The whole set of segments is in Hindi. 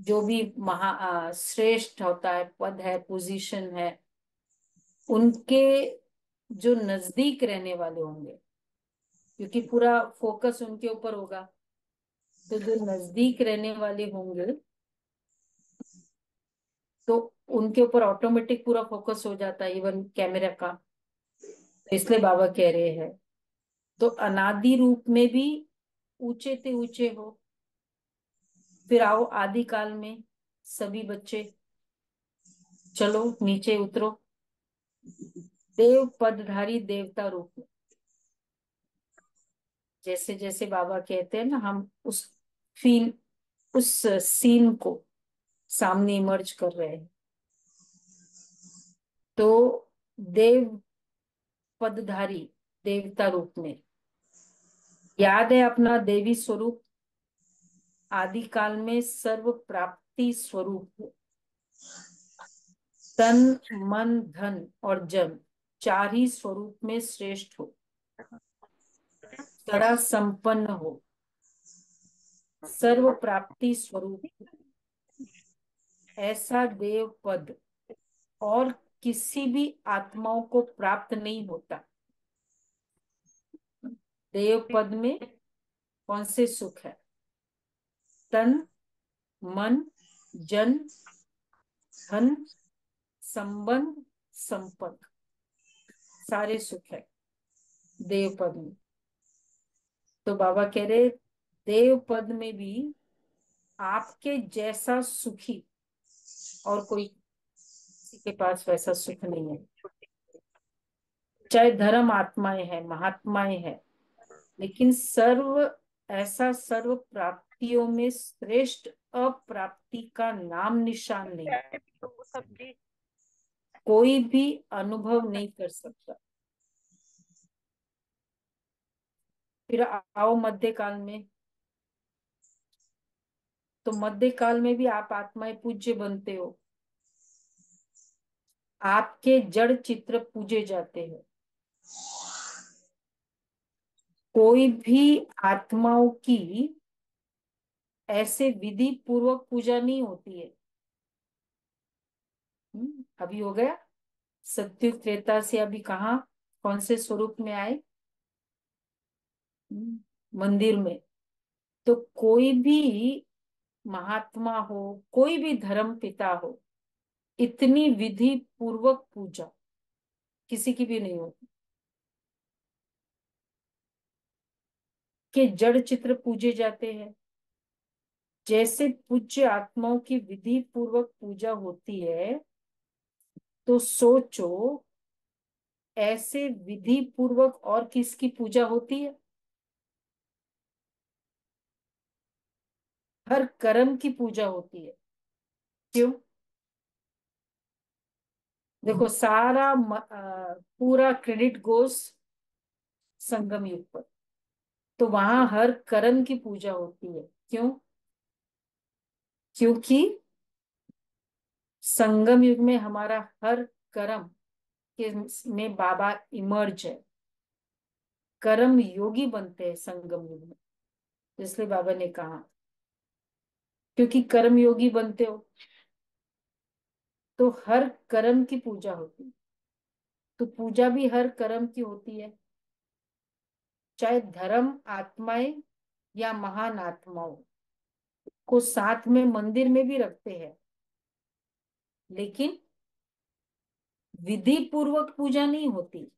जो भी श्रेष्ठ होता है, पद है, पोजीशन है, उनके जो नजदीक रहने वाले होंगे, क्योंकि पूरा फोकस उनके ऊपर होगा, तो जो नजदीक रहने वाले होंगे तो उनके ऊपर ऑटोमेटिक पूरा फोकस हो जाता है, इवन कैमरा का। तो इसलिए बाबा कह रहे हैं, तो अनादि रूप में भी ऊंचे ते ऊंचे हो। फिर आओ आदि काल में, सभी बच्चे चलो नीचे उतरो, देव पदधारी देवता रूप में। जैसे जैसे बाबा कहते हैं ना, हम उस फील, उस सीन को सामने इमर्ज कर रहे हैं। तो देव पदधारी देवता रूप में, याद है अपना देवी स्वरूप, आदि काल में सर्व प्राप्ति स्वरूप, तन मन धन और जन, चार ही स्वरूप में श्रेष्ठ हो, सदा संपन्न हो, सर्व प्राप्ति स्वरूप, ऐसा देव पद और किसी भी आत्माओं को प्राप्त नहीं होता। देव पद में कौन से सुख है? तन मन जन धन संबंध संपत्ति, सारे सुख है देव पद में। तो बाबा कह रहे, देव पद में भी आपके जैसा सुखी और कोई, किसी के पास वैसा सुख नहीं है। चाहे धर्म आत्माएं हैं, महात्माएं हैं, लेकिन सर्व, ऐसा सर्व प्राप्तियों में श्रेष्ठ अप्राप्ति का नाम निशान नहीं, कोई भी अनुभव नहीं कर सकता। फिर आओ मध्य काल में, तो मध्य काल में भी आप आत्माएं पूज्य बनते हो, आपके जड़ चित्र पूजे जाते हैं। कोई भी आत्माओं की ऐसे विधि पूर्वक पूजा नहीं होती है। अभी हो गया सत्युग त्रेता से, अभी कहाँ, कौन से स्वरूप में आए? मंदिर में। तो कोई भी महात्मा हो, कोई भी धर्म पिता हो, इतनी विधि पूर्वक पूजा किसी की भी नहीं होती। कि जड़ चित्र पूजे जाते हैं, जैसे पूज्य आत्माओं की विधि पूर्वक पूजा होती है, तो सोचो ऐसे विधि पूर्वक और किसकी पूजा होती है? हर कर्म की पूजा होती है। क्यों? देखो सारा पूरा क्रेडिट गोस संगम युग पर, तो वहां हर कर्म की पूजा होती है। क्यों? क्योंकि संगम युग में हमारा हर कर्म के में बाबा इमर्ज है, कर्म योगी बनते हैं संगम युग में। इसलिए बाबा ने कहा, क्योंकि कर्म योगी बनते हो तो हर कर्म की पूजा होती है। तो पूजा भी हर कर्म की होती है, चाहे धर्म आत्माएं या महान आत्माओं को साथ में मंदिर में भी रखते हैं, लेकिन विधि पूर्वक पूजा नहीं होती।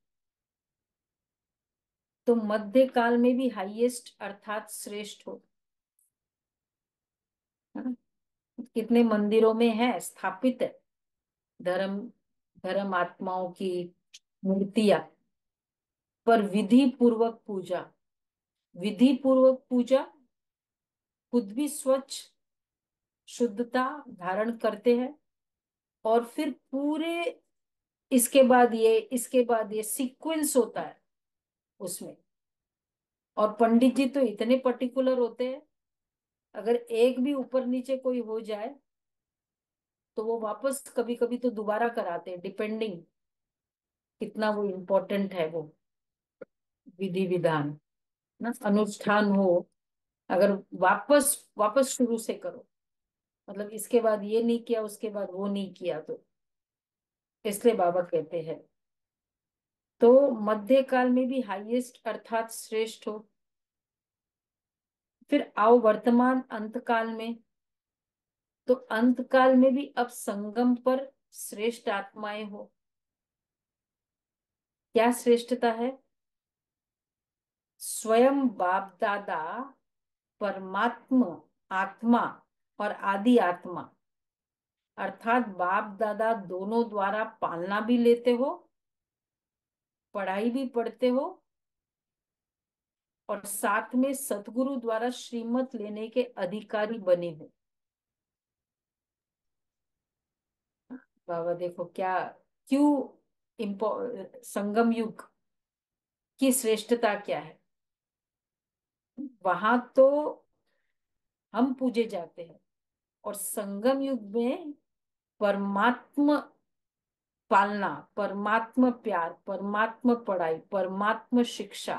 तो मध्य काल में भी हाईएस्ट अर्थात श्रेष्ठ हो, है ना? कितने मंदिरों में है स्थापित है धर्म, धर्म आत्माओं की मूर्तियां, पर विधि पूर्वक पूजा, विधि पूर्वक पूजा, खुद भी स्वच्छ शुद्धता धारण करते हैं, और फिर पूरे, इसके बाद ये सीक्वेंस होता है उसमें। और पंडित जी तो इतने पर्टिकुलर होते हैं, अगर एक भी ऊपर नीचे कोई हो जाए तो वो वापस कभी कभी तो दोबारा कराते हैं, डिपेंडिंग कितना वो इम्पोर्टेंट है वो विधि विधान, ना अनुष्ठान हो, अगर वापस वापस शुरू से करो मतलब इसके बाद ये नहीं किया, उसके बाद वो नहीं किया, तो इसलिए बाबा कहते हैं। तो मध्य काल में भी हाईएस्ट अर्थात श्रेष्ठ हो। फिर आओ वर्तमान अंत काल में। तो अंत काल में भी अब संगम पर श्रेष्ठ आत्माएं हो। क्या श्रेष्ठता है? स्वयं बाप दादा परमात्मा आत्मा और आदि आत्मा, अर्थात बाप दादा दोनों द्वारा पालना भी लेते हो, पढ़ाई भी पढ़ते हो, और साथ में सतगुरु द्वारा श्रीमत लेने के अधिकारी बने हो। बाबा देखो क्या, क्यों संगम युग की श्रेष्ठता क्या है। वहां तो हम पूजे जाते हैं, और संगम युग में परमात्मा पालना, परमात्मा प्यार, परमात्मा पढ़ाई, परमात्मा शिक्षा,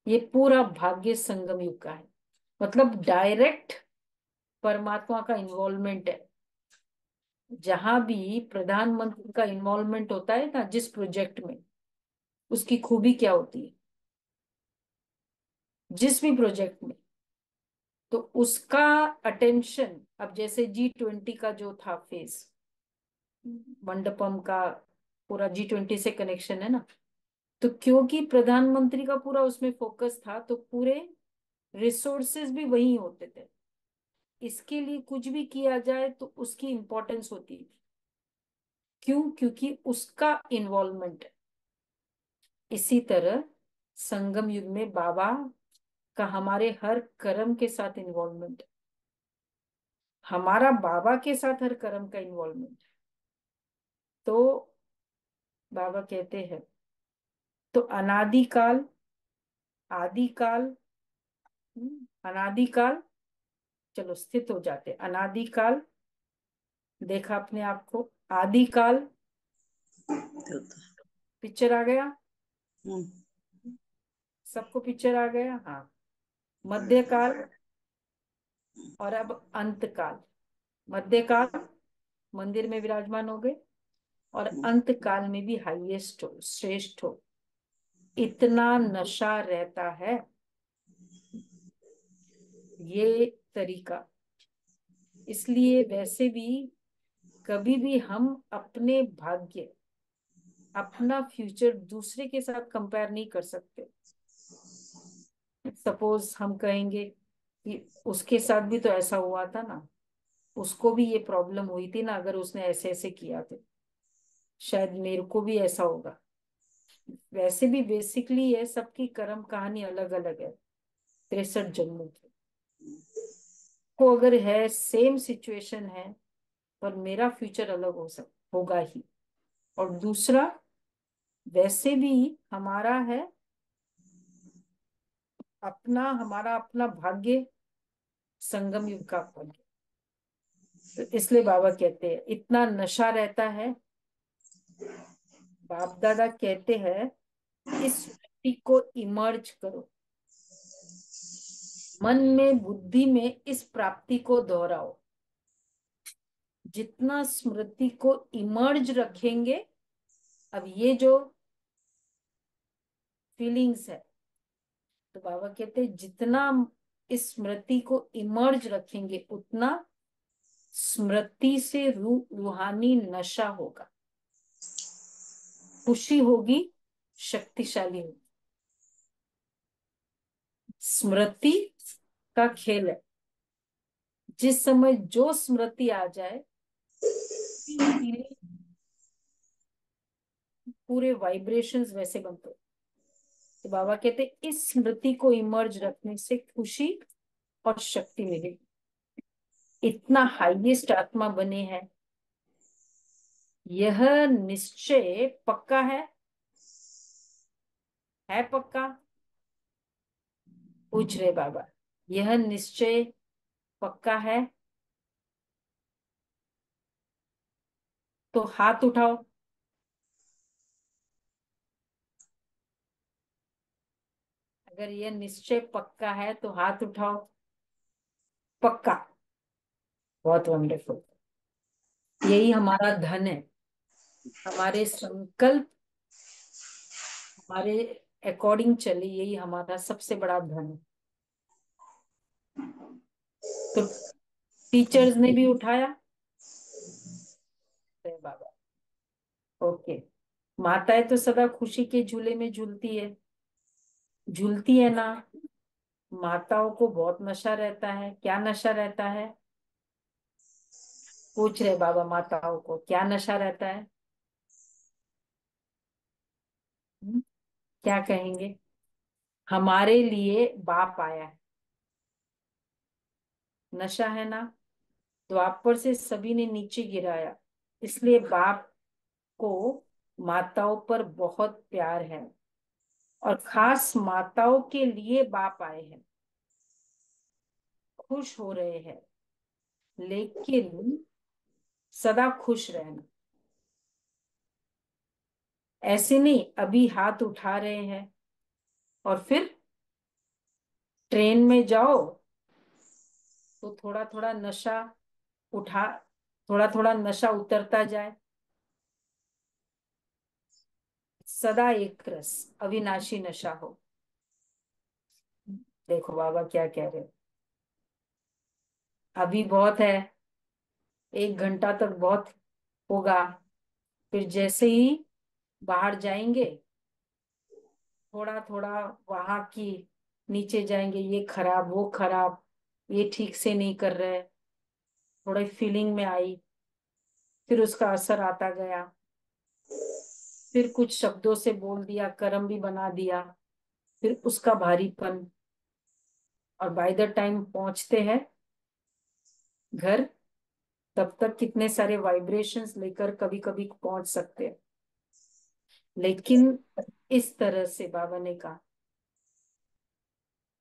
ये पूरा भाग्य संगम युग का है। मतलब डायरेक्ट परमात्मा का इन्वॉल्वमेंट है। जहां भी प्रधानमंत्री का इन्वॉल्वमेंट होता है ना, जिस प्रोजेक्ट में, उसकी खूबी क्या होती है, जिस भी प्रोजेक्ट में, तो उसका अटेंशन। अब जैसे G20 का जो था फेस, मंडपम का पूरा G20 से कनेक्शन है ना, तो क्योंकि प्रधानमंत्री का पूरा उसमें फोकस था, तो पूरे रिसोर्सेज भी वही होते थे। इसके लिए कुछ भी किया जाए तो उसकी इंपॉर्टेंस होती है। क्यों? क्योंकि उसका इन्वॉल्वमेंट है। इसी तरह संगम युग में बाबा का हमारे हर कर्म के साथ इन्वॉल्वमेंट है। हमारा बाबा के साथ हर कर्म का इन्वॉल्वमेंट है। तो बाबा कहते हैं, तो अनादिकाल, आदिकाल, अनादिकाल, चलो स्थित हो जाते, अनादिकाल देखा अपने आप को, आदिकाल पिक्चर आ गया, सबको पिक्चर आ गया, हाँ। मध्यकाल, और अब अंतकाल। मध्यकाल मंदिर में विराजमान हो गए, और अंत काल में भी हाईएस्ट हो, श्रेष्ठ हो। इतना नशा रहता है ये तरीका। इसलिए वैसे भी कभी भी हम अपने भाग्य, अपना फ्यूचर दूसरे के साथ कंपेयर नहीं कर सकते। सपोज हम कहेंगे कि उसके साथ भी तो ऐसा हुआ था ना, उसको भी ये प्रॉब्लम हुई थी ना, अगर उसने ऐसे ऐसे किया तो शायद मेरे को भी ऐसा होगा। वैसे भी बेसिकली ये सबकी कर्म कहानी अलग अलग है, 63 जन्मों की। को अगर है सेम सिचुएशन है, पर मेरा फ्यूचर अलग होगा ही। और दूसरा, वैसे भी हमारा है अपना, हमारा अपना भाग्य संगम युग का भाग्य। तो इसलिए बाबा कहते हैं इतना नशा रहता है। बाप दादा कहते हैं इस स्मृति को इमर्ज करो, मन में बुद्धि में इस प्राप्ति को दोहराओ। जितना स्मृति को इमर्ज रखेंगे, अब ये जो फीलिंग्स है, तो बाबा कहते हैं जितना इस स्मृति को इमर्ज रखेंगे, उतना स्मृति से रूहानी नशा होगा, खुशी होगी, शक्तिशाली होगी। स्मृति का खेल है। जिस समय जो स्मृति आ जाए, पूरे वाइब्रेशंस वैसे बनते हैं। तो बाबा कहते हैं इस स्मृति को इमर्ज रखने से खुशी और शक्ति मिलेगी। इतना हाईएस्ट आत्मा बने हैं, यह निश्चय पक्का है पक्का? पूछ रहे बाबा, यह निश्चय पक्का है? तो हाथ उठाओ। अगर यह निश्चय पक्का है तो हाथ उठाओ। पक्का। बहुत वंडरफुल। यही हमारा धन है। हमारे संकल्प हमारे अकॉर्डिंग चले, यही हमारा सबसे बड़ा धन है। तो टीचर्स ने भी उठाया। जय बाबा। ओके। माताएं तो सदा खुशी के झूले में झूलती है, झूलती है ना। माताओं को बहुत नशा रहता है। क्या नशा रहता है? पूछ रहे बाबा, माताओं को क्या नशा रहता है? हम्म, क्या कहेंगे? हमारे लिए बाप आया है, नशा है ना। द्वापर से सभी ने नीचे गिराया, इसलिए बाप को माताओं पर बहुत प्यार है, और खास माताओं के लिए बाप आए हैं। खुश हो रहे हैं, लेकिन सदा खुश रहना। ऐसे नहीं अभी हाथ उठा रहे हैं और फिर ट्रेन में जाओ तो थोड़ा थोड़ा नशा उठा, थोड़ा थोड़ा नशा उतरता जाए। सदा एक रस अविनाशी नशा हो। देखो बाबा क्या कह रहे हो। अभी बहुत है, 1 घंटा तक बहुत होगा। फिर जैसे ही बाहर जाएंगे, थोड़ा थोड़ा वहां की नीचे जाएंगे, ये खराब वो खराब, ये ठीक से नहीं कर रहे, थोड़ा फीलिंग में आई। फिर उसका असर आता गया, फिर कुछ शब्दों से बोल दिया, कर्म भी बना दिया, फिर उसका भारीपन। और बाय द टाइम पहुंचते हैं घर, तब तक कितने सारे वाइब्रेशंस लेकर कभी कभी पहुंच सकते हैं। लेकिन इस तरह से बाबा ने कहा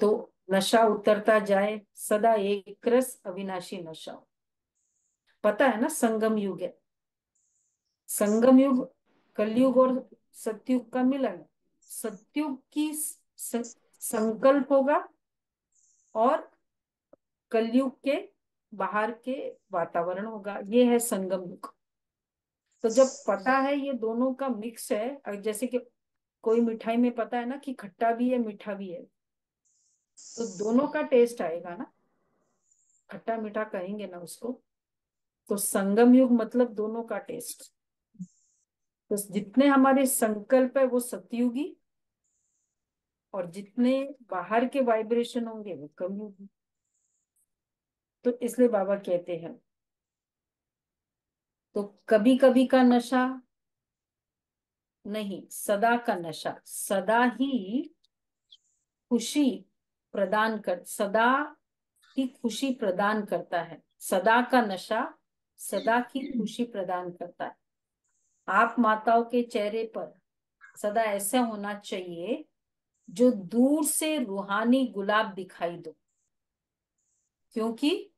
तो नशा उतरता जाए, सदा एक रस अविनाशी नशा। पता है ना, संगम युग है। संगम युग कलयुग और सतयुग का मिलन है। सतयुग की संकल्प होगा, और कलयुग के बाहर के वातावरण होगा। ये है संगम युग। तो जब पता है ये दोनों का मिक्स है, जैसे कि कोई मिठाई में पता है ना कि खट्टा भी है मीठा भी है, तो दोनों का टेस्ट आएगा ना, खट्टा मीठा कहेंगे ना उसको। तो संगम युग मतलब दोनों का टेस्ट। तो जितने हमारे संकल्प है वो सतयुगी, और जितने बाहर के वाइब्रेशन होंगे वो कलयुगी। तो इसलिए बाबा कहते हैं, तो कभी कभी का नशा नहीं, सदा का नशा। सदा ही खुशी प्रदान कर, सदा की खुशी प्रदान करता है। सदा का नशा सदा की खुशी प्रदान करता है। आप माताओं के चेहरे पर सदा ऐसा होना चाहिए जो दूर से रूहानी गुलाब दिखाई दो। क्योंकि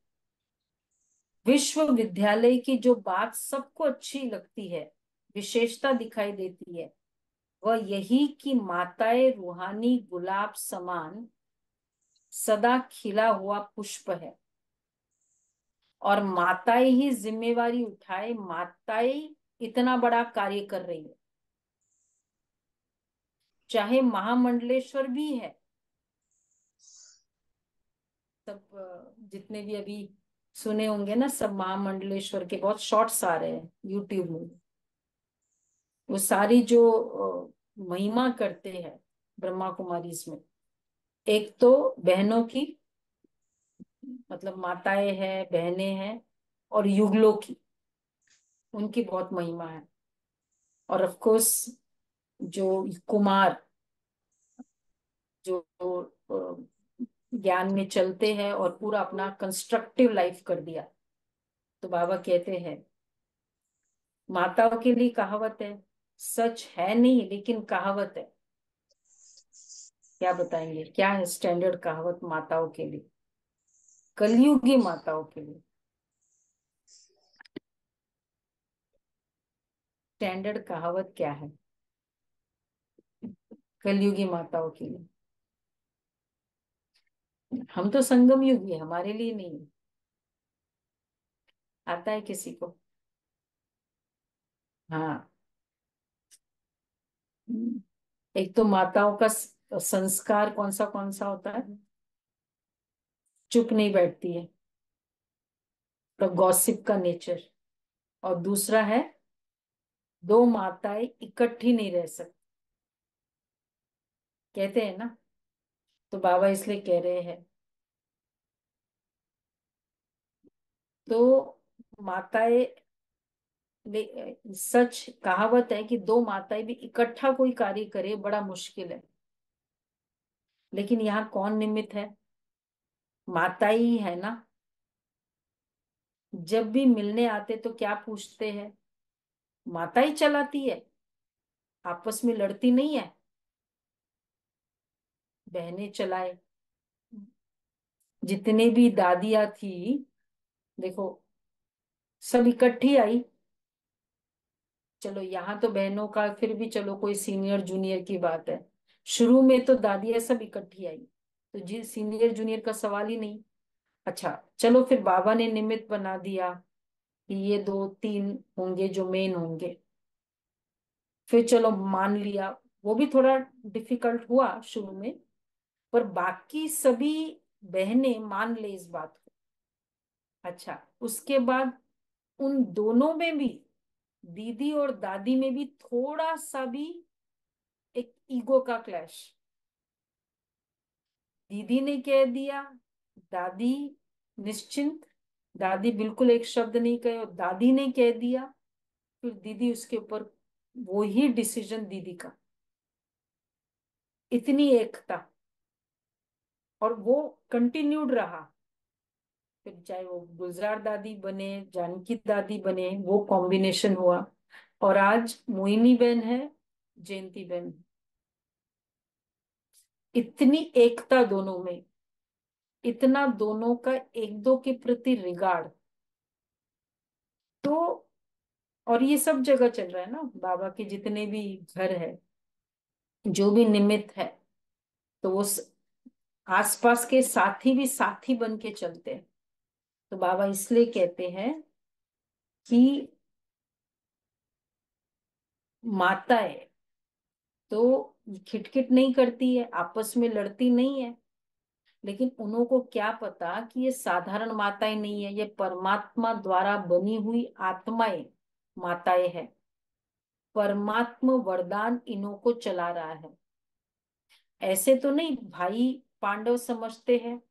विश्वविद्यालय की जो बात सबको अच्छी लगती है, विशेषता दिखाई देती है, वह यही कि माताएं रूहानी गुलाब समान सदा खिला हुआ पुष्प है। और माताएं ही जिम्मेवारी उठाए, माताएं इतना बड़ा कार्य कर रही है। चाहे महामंडलेश्वर भी है, सब जितने भी अभी सुने होंगे ना, सब महामंडलेश्वर के बहुत शॉर्ट्स आ रहे हैं यूट्यूब में। वो सारी जो महिमा करते हैं ब्रह्मा कुमारी इसमें, एक तो बहनों की, मतलब माताएं हैं बहनें हैं, और युगलों की, उनकी बहुत महिमा है। और ऑफ कोर्स जो कुमार, जो ज्ञान में चलते हैं और पूरा अपना कंस्ट्रक्टिव लाइफ कर दिया। तो बाबा कहते हैं, माताओं के लिए कहावत है, सच है नहीं लेकिन कहावत है। क्या बताएंगे, क्या है स्टैंडर्ड कहावत माताओं के लिए, कलयुगी माताओं के लिए? स्टैंडर्ड कहावत क्या है कलयुगी माताओं के लिए? हम तो संगम युगी, हमारे लिए नहीं है। आता है किसी को? हाँ। एक तो माताओं का संस्कार कौन सा होता है? चुप नहीं बैठती है, तो गॉसिप का नेचर। और दूसरा है, दो माताएं इकट्ठी नहीं रह सकती, कहते हैं ना। तो बाबा इसलिए कह रहे हैं, तो माताएं, सच कहावत है कि दो माताएं भी इकट्ठा कोई कार्य करे बड़ा मुश्किल है। लेकिन यहाँ कौन निमित्त है? माताएं ही है ना। जब भी मिलने आते तो क्या पूछते हैं? माता ही चलाती है, आपस में लड़ती नहीं है, बहनें चलाए। जितने भी दादियां थी, देखो, सब इकट्ठी आई। चलो यहाँ तो बहनों का फिर भी चलो कोई सीनियर जूनियर की बात है। शुरू में तो दादियां सब इकट्ठी आई, तो जी सीनियर जूनियर का सवाल ही नहीं। अच्छा, चलो फिर बाबा ने निमित्त बना दिया कि ये दो तीन होंगे जो मेन होंगे। फिर चलो मान लिया, वो भी थोड़ा डिफिकल्ट हुआ शुरू में, पर बाकी सभी बहनें मान ले इस बात को। अच्छा, उसके बाद उन दोनों में भी, दीदी और दादी में भी थोड़ा सा भी एक ईगो का क्लैश। दीदी ने कह दिया, दादी निश्चिंत, दादी बिल्कुल एक शब्द नहीं कहे, और दादी ने कह दिया, फिर दीदी उसके ऊपर, वो ही डिसीजन दीदी का। इतनी एकता, और वो कंटिन्यूड रहा। फिर चाहे वो गुलजार दादी बने, जानकी दादी बने, वो कॉम्बिनेशन हुआ। और आज मोहिनी बहन है, जयंती बहन। इतनी एकता दोनों में, इतना दोनों का एक दो के प्रति रिगार्ड। तो और ये सब जगह चल रहा है ना, बाबा के जितने भी घर है, जो भी निमित्त है, तो वो आसपास के साथी भी साथी बन के चलते हैं। तो बाबा इसलिए कहते हैं कि माताएं तो खिटखिट नहीं करती है, आपस में लड़ती नहीं है, लेकिन उन्हों को क्या पता कि ये साधारण माताएं नहीं है, ये परमात्मा द्वारा बनी हुई आत्माएं माताएं हैं। परमात्मा वरदान इन्हों को चला रहा है। ऐसे तो नहीं भाई पांडव समझते हैं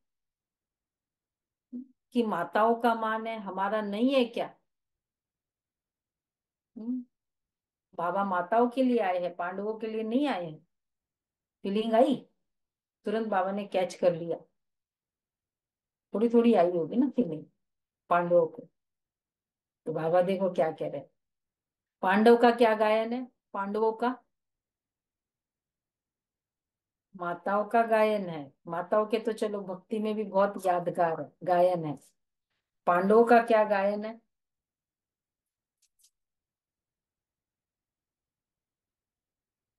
कि माताओं का मान है, हमारा नहीं है क्या? हम्म, बाबा माताओं के लिए आए हैं, पांडवों के लिए नहीं आए हैं। फीलिंग आई? तुरंत बाबा ने कैच कर लिया। थोड़ी थोड़ी आई होगी ना फीलिंग पांडवों को। तो बाबा देखो क्या कह रहे हैं। पांडव का क्या गायन है? पांडवों का माताओं का गायन है। माताओं के तो चलो भक्ति में भी बहुत यादगार है, गायन है। पांडवों का क्या गायन है?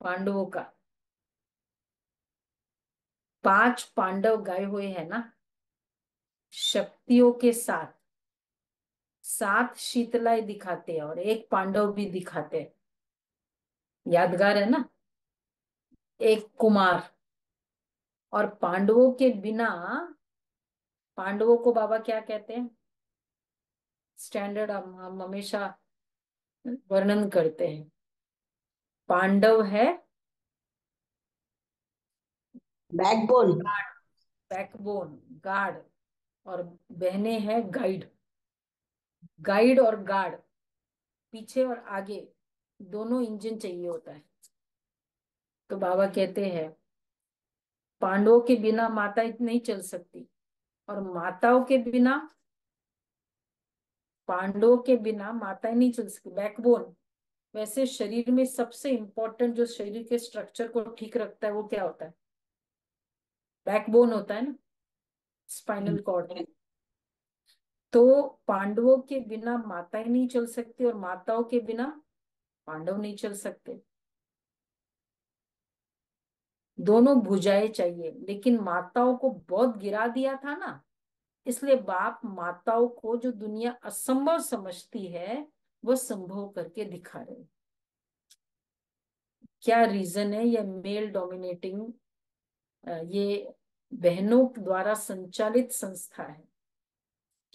पांडवों का, पांच पांडव गए हुए हैं ना, शक्तियों के साथ। सात शीतलाएं दिखाते हैं और एक पांडव भी दिखाते हैं। यादगार है ना? एक कुमार। और पांडवों के बिना, पांडवों को बाबा क्या कहते हैं? स्टैंडर्ड हम हमेशा वर्णन करते हैं। पांडव है बैकबोन। Backbone, guard. और बहनें हैं गाइड। गाइड और गार्ड, पीछे और आगे दोनों इंजन चाहिए होता है। तो बाबा कहते हैं पांडवों के बिना माता नहीं चल सकती, और माताओं के बिना, पांडवों के बिना माताएं नहीं चल सकती। बैकबोन, वैसे शरीर में सबसे इंपॉर्टेंट जो शरीर के स्ट्रक्चर को ठीक रखता है वो क्या होता है? बैकबोन होता है ना, स्पाइनल कॉर्ड। तो पांडवों के बिना माताएं नहीं चल सकती, और माताओं के बिना पांडव नहीं चल सकते। दोनों भुजाएं चाहिए, लेकिन माताओं को बहुत गिरा दिया था ना, इसलिए बाप माताओं को जो दुनिया असंभव समझती है वो संभव करके दिखा रहे हैं। क्या रीजन है? ये मेल डोमिनेटिंग, ये बहनों द्वारा संचालित संस्था है,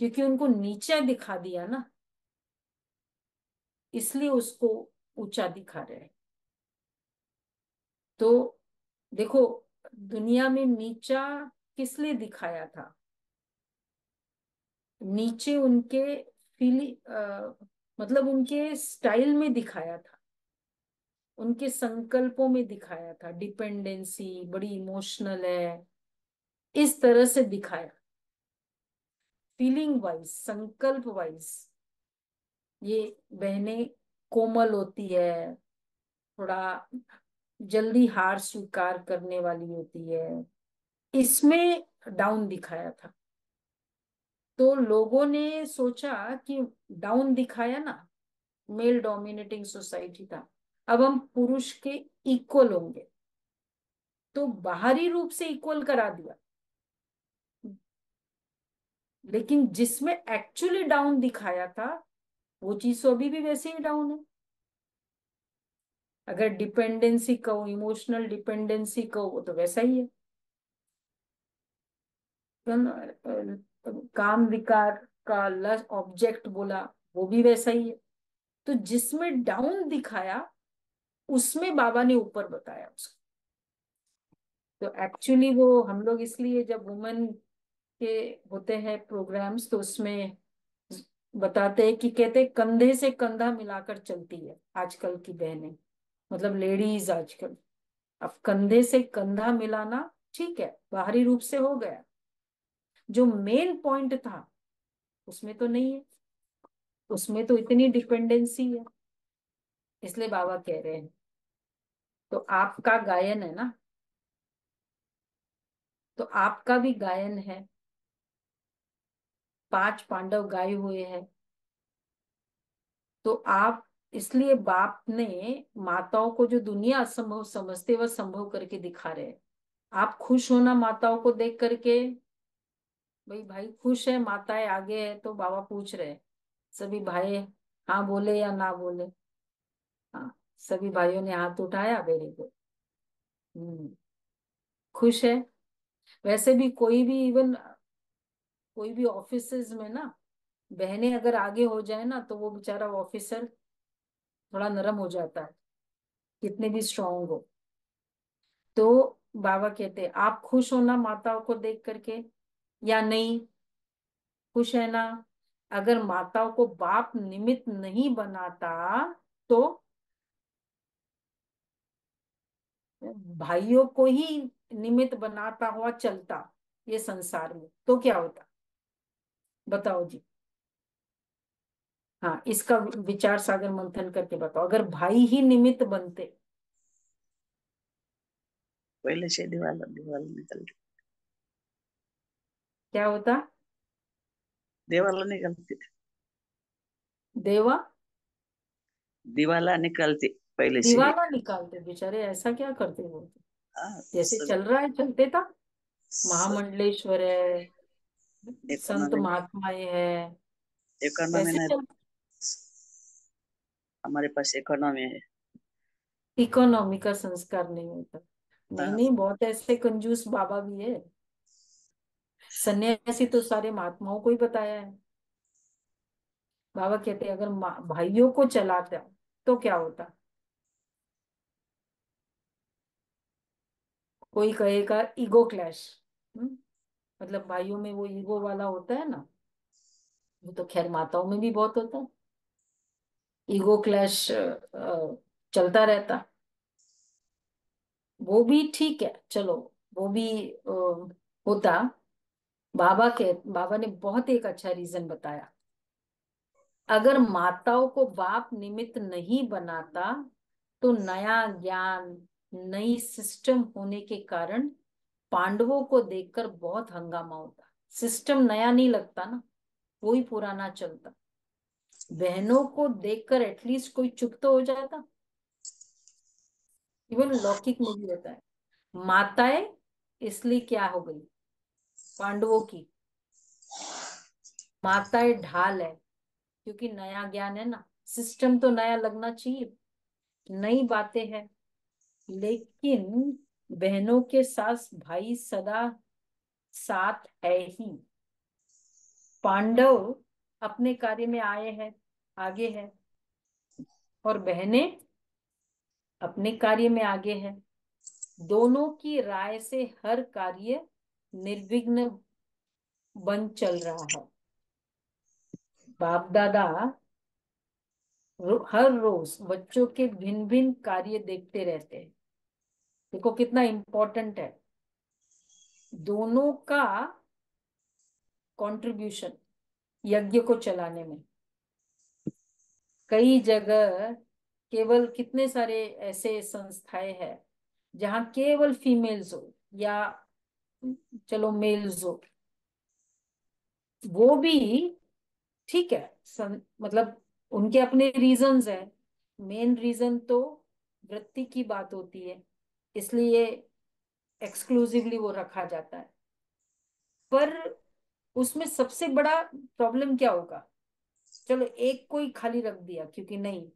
क्योंकि उनको नीचा दिखा दिया ना, इसलिए उसको ऊंचा दिखा रहे हैं। तो देखो, दुनिया में नीचा किस लिए दिखाया था? नीचे उनके फीली मतलब उनके स्टाइल में दिखाया था, उनके संकल्पों में दिखाया था। डिपेंडेंसी, बड़ी इमोशनल है, इस तरह से दिखाया। फीलिंग वाइज, संकल्प वाइज ये बहनें कोमल होती है, थोड़ा जल्दी हार स्वीकार करने वाली होती है, इसमें डाउन दिखाया था। तो लोगों ने सोचा कि डाउन दिखाया ना, मेल डोमिनेटिंग सोसाइटी था, अब हम पुरुष के इक्वल होंगे, तो बाहरी रूप से इक्वल करा दिया, लेकिन जिसमें एक्चुअली डाउन दिखाया था वो चीज तो अभी भी वैसे ही डाउन है। अगर डिपेंडेंसी कहो, इमोशनल डिपेंडेंसी कहो, वो तो वैसा ही है। काम विकार का लस्ट ऑब्जेक्ट बोला, वो भी वैसा ही है। तो जिसमें डाउन दिखाया उसमें बाबा ने ऊपर बताया उसको। तो एक्चुअली वो हम लोग इसलिए जब वुमेन के होते हैं प्रोग्राम्स तो उसमें बताते हैं कि कहते हैं कंधे से कंधा मिलाकर चलती है आजकल की बहनें, मतलब लेडीज आजकल। अब कंधे से कंधा मिलाना ठीक है, बाहरी रूप से हो गया, जो मेन पॉइंट था उसमें तो नहीं है, उसमें तो इतनी डिपेंडेंसी है। इसलिए बाबा कह रहे हैं, तो आपका गायन है ना, तो आपका भी गायन है। 5 पांडव गाए हुए हैं, तो आप, इसलिए बाप ने माताओं को जो दुनिया असंभव समझते वह संभव करके दिखा रहे हैं। आप खुश होना माताओं को देख करके, भाई भाई खुश है, माताएं आगे है, तो बाबा पूछ रहे हैं सभी भाई हाँ बोले या ना बोले? हाँ, सभी भाइयों ने हाथ उठाया, वेरी गुड। खुश है। वैसे भी कोई भी, इवन कोई भी ऑफिसेज में ना, बहनें अगर आगे हो जाए ना तो वो बेचारा ऑफिसर थोड़ा नरम हो जाता है, कितने भी स्ट्रांग हो। तो बाबा कहते हैं आप खुश हो ना माताओं को देख करके, या नहीं? खुश है ना? अगर माताओं को बाप निमित्त नहीं बनाता तो भाइयों को ही निमित्त बनाता हुआ चलता ये संसार में, तो क्या होता? बताओ जी। हाँ, इसका विचार सागर मंथन करके बताओ, अगर भाई ही निमित्त बनते पहले से दीवार दीवार निकलती। क्या होता? दीवार निकलती थी। देवा दीवाला निकलती पहले से ही। दीवाला निकालते बेचारे, ऐसा क्या करते वो? हाँ, जैसे सब चल रहा है चलते था। सब महामंडलेश्वर है, संत इकोनॉमी महात्माएं हैं, इकोनॉमी वैसे में चल। हमारे पास इकोनॉमी है। इकोनॉमी का संस्कार नहीं होता। नहीं हाँ, नहीं, बहुत ऐसे कंजूस बाबा भी है। सन्यासी तो सारे महात्माओं को ही बताया है। बाबा कहते हैं अगर भाइयों को चलाता तो क्या होता? कोई कहेगा ईगो क्लैश। मतलब भाइयों में वो ईगो वाला होता है ना, वो तो खैर माताओं में भी बहुत होता है। ईगो क्लैश चलता रहता। वो भी ठीक है, चलो, वो भी होता। बाबा ने बहुत एक अच्छा रीजन बताया। अगर माताओं को बाप निमित्त नहीं बनाता तो नया ज्ञान, नई सिस्टम होने के कारण पांडवों को देखकर बहुत हंगामा होता। सिस्टम नया नहीं लगता ना, वही पुराना चलता। बहनों को देखकर एटलीस्ट कोई चुप तो हो जाता। इवन लौकिक में भी होता है। माताएं इसलिए क्या हो गई पांडवों की? माताएं ढाल है, क्योंकि नया ज्ञान है ना, सिस्टम तो नया लगना चाहिए, नई बातें हैं। लेकिन बहनों के साथ भाई सदा साथ है ही। पांडव अपने कार्य में आए हैं, आगे है, और बहनें अपने कार्य में आगे है। दोनों की राय से हर कार्य निर्विघ्न बन चल रहा है। बाप दादा हर रोज बच्चों के भिन्न भिन्न कार्य देखते रहते हैं। देखो कितना इम्पोर्टेंट है दोनों का कंट्रीब्यूशन यज्ञ को चलाने में। कई जगह केवल कितने सारे ऐसे संस्थाएं हैं जहां केवल फीमेल्स हो, या चलो मेल्स हो, वो भी ठीक है। मतलब उनके अपने रीजंस है। मेन रीजन तो वृत्ति की बात होती है, इसलिए एक्सक्लूसिवली वो रखा जाता है। पर उसमें सबसे बड़ा प्रॉब्लम क्या होगा? चलो एक कोई खाली रख दिया, क्योंकि नहीं,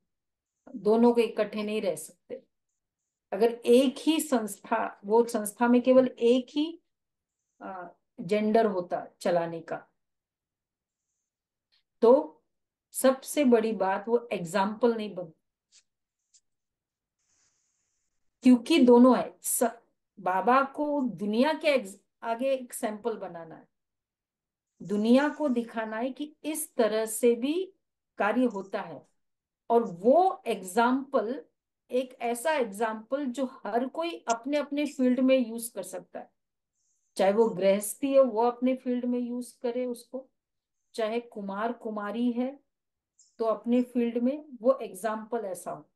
दोनों को इकट्ठे नहीं रह सकते। अगर एक ही संस्था, वो संस्था में केवल एक ही जेंडर होता चलाने का, तो सबसे बड़ी बात वो एग्जाम्पल नहीं बन, क्योंकि दोनों है। बाबा को दुनिया के आगे एक सैंपल बनाना है, दुनिया को दिखाना है कि इस तरह से भी कार्य होता है। और वो एग्जाम्पल एक ऐसा एग्जाम्पल जो हर कोई अपने अपने फील्ड में यूज कर सकता है। चाहे वो गृहस्थी है, वो अपने फील्ड में यूज करे उसको, चाहे कुमार कुमारी है तो अपने फील्ड में वो एग्जाम्पल ऐसा हो।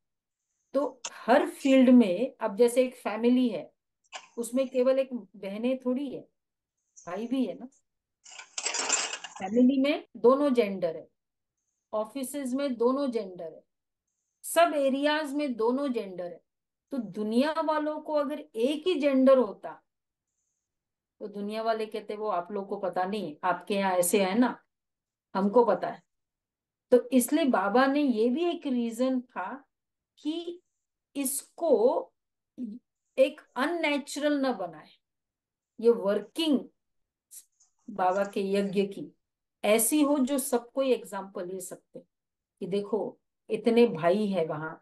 तो हर फील्ड में, अब जैसे एक फैमिली है, उसमें केवल एक बहनें थोड़ी है, भाई भी है ना। फैमिली में दोनों जेंडर है, ऑफिसेज में दोनों जेंडर है, सब एरियाज में दोनों जेंडर है। तो दुनिया वालों को अगर एक ही जेंडर होता, तो दुनिया वाले कहते वो आप लोग को पता नहीं, आपके यहाँ ऐसे है ना, हमको पता है। तो इसलिए बाबा ने ये भी एक रीजन था कि इसको एक अननेचुरल न बनाए। ये वर्किंग बाबा के यज्ञ की ऐसी हो जो सबको एग्जाम्पल ले सकते कि देखो इतने भाई है वहां।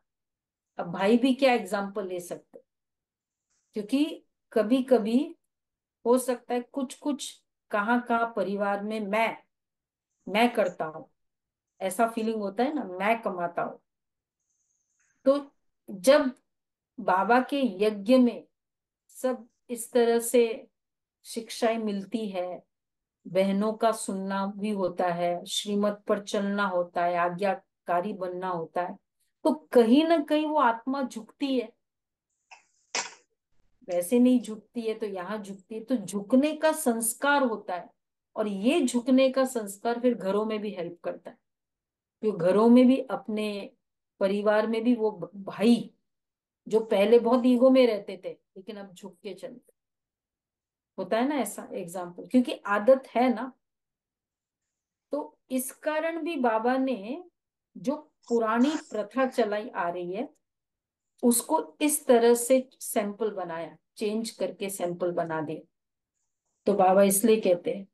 अब भाई भी क्या एग्जाम्पल ले सकते, क्योंकि कभी कभी हो सकता है कुछ कुछ कहाँ कहाँ परिवार में मैं करता हूँ, ऐसा फीलिंग होता है ना, मैं कमाता हूँ। तो जब बाबा के यज्ञ में सब इस तरह से शिक्षाएं मिलती है, बहनों का सुनना भी होता है, श्रीमत पर चलना होता है, आज्ञाकारी बनना होता है, तो कहीं ना कहीं वो आत्मा झुकती है। वैसे नहीं झुकती है तो यहाँ झुकती है, तो झुकने का संस्कार होता है। और ये झुकने का संस्कार फिर घरों में भी हेल्प करता है, क्योंकि घरों में भी, अपने परिवार में भी वो भाई जो पहले बहुत ईगो में रहते थे लेकिन अब झुक के चलते, होता है ना ऐसा एग्जाम्पल, क्योंकि आदत है ना। तो इस कारण भी बाबा ने जो पुरानी प्रथा चलाई आ रही है उसको इस तरह से सैंपल बनाया, चेंज करके सैंपल बना दिया। तो बाबा इसलिए कहते हैं,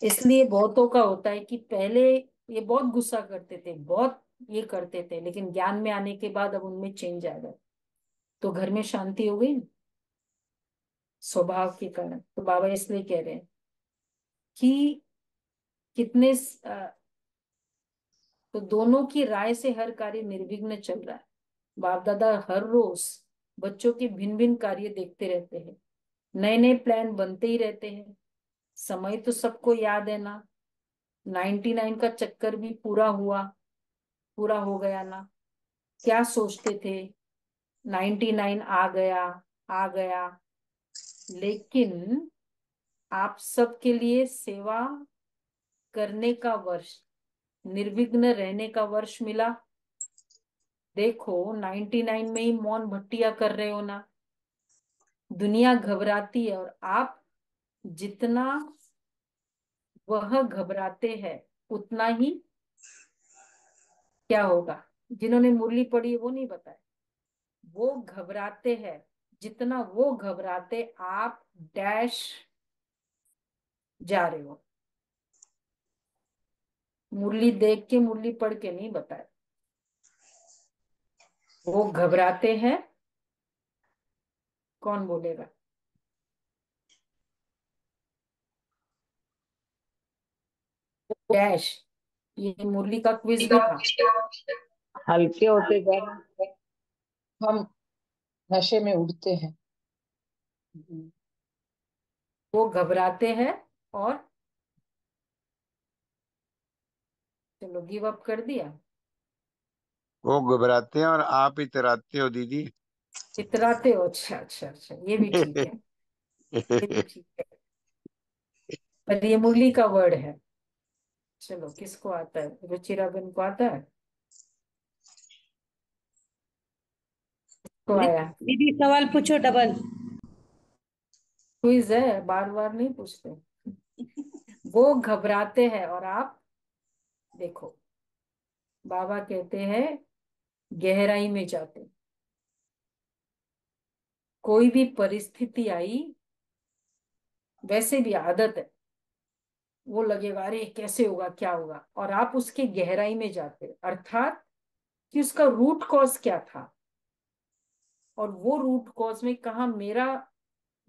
इसलिए बहुतों का होता है कि पहले ये बहुत गुस्सा करते थे, बहुत ये करते थे, लेकिन ज्ञान में आने के बाद अब उनमें चेंज आ गया, तो घर में शांति हो गई स्वभाव के कारण। तो बाबा इसलिए कह रहे हैं कि कितने तो दोनों की राय से हर कार्य निर्विघ्न चल रहा है। बाप दादा हर रोज बच्चों के भिन्न भिन्न कार्य देखते रहते हैं, नए नए प्लान बनते ही रहते हैं। समय तो सबको याद है ना, 99 का चक्कर भी पूरा हुआ, पूरा हो गया ना। क्या सोचते थे, 99 आ गया, आ गया, लेकिन आप सबके लिए सेवा करने का वर्ष, निर्विघ्न रहने का वर्ष मिला। देखो 99 में ही मौन भट्टिया कर रहे हो ना, दुनिया घबराती है, और आप जितना वह घबराते हैं उतना ही क्या होगा। जिन्होंने मुरली पढ़ी है वो नहीं बताए। वो घबराते हैं, जितना वो घबराते आप डैश जा रहे हो। मुरली देख के मुरली पढ़ के नहीं बताए। वो घबराते हैं, कौन बोलेगा? डैश। ये मुरली का क्विज नहीं था। हल्के होते जा रहे हैं, हम नशे में उड़ते हैं। वो घबराते हैं और चलो गिव अप कर दिया। वो घबराते हैं और आप इतराते हो दीदी। इतराते हो, अच्छा अच्छा अच्छा, ये भी ठीक है, ये भी ठीक है। पर ये मुरली का वर्ड है। चलो किसको आता है? रुचिरा बहन को आता है? को आया? दीदी सवाल पूछो डबल। क्विज है, बार बार नहीं पूछते। वो घबराते हैं और आप देखो, बाबा कहते हैं गहराई में जाते। कोई भी परिस्थिति आई, वैसे भी आदत है, वो लगेगा अरे कैसे होगा, क्या होगा, और आप उसके गहराई में जाते, अर्थात कि उसका रूट कॉज क्या था। और वो रूट कॉज में कहा मेरा,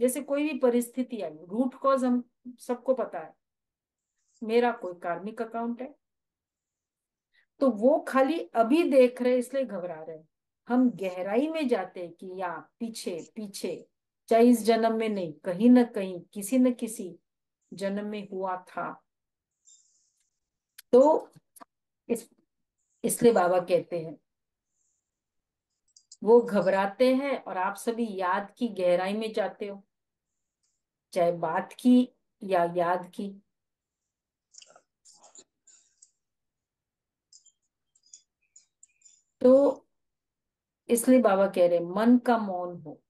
जैसे कोई भी परिस्थिति आई, रूट कॉज हम सबको पता है, मेरा कोई कार्मिक अकाउंट है। तो वो खाली अभी देख रहे इसलिए घबरा रहे। हम गहराई में जाते कि या पीछे पीछे, चाहे इस जन्म में नहीं, कहीं ना कहीं किसी न किसी जन्म में हुआ था। तो इस इसलिए बाबा कहते हैं वो घबराते हैं और आप सभी याद की गहराई में जाते हो, चाहे बात की या याद की। तो इसलिए बाबा कह रहे मन का मौन हो,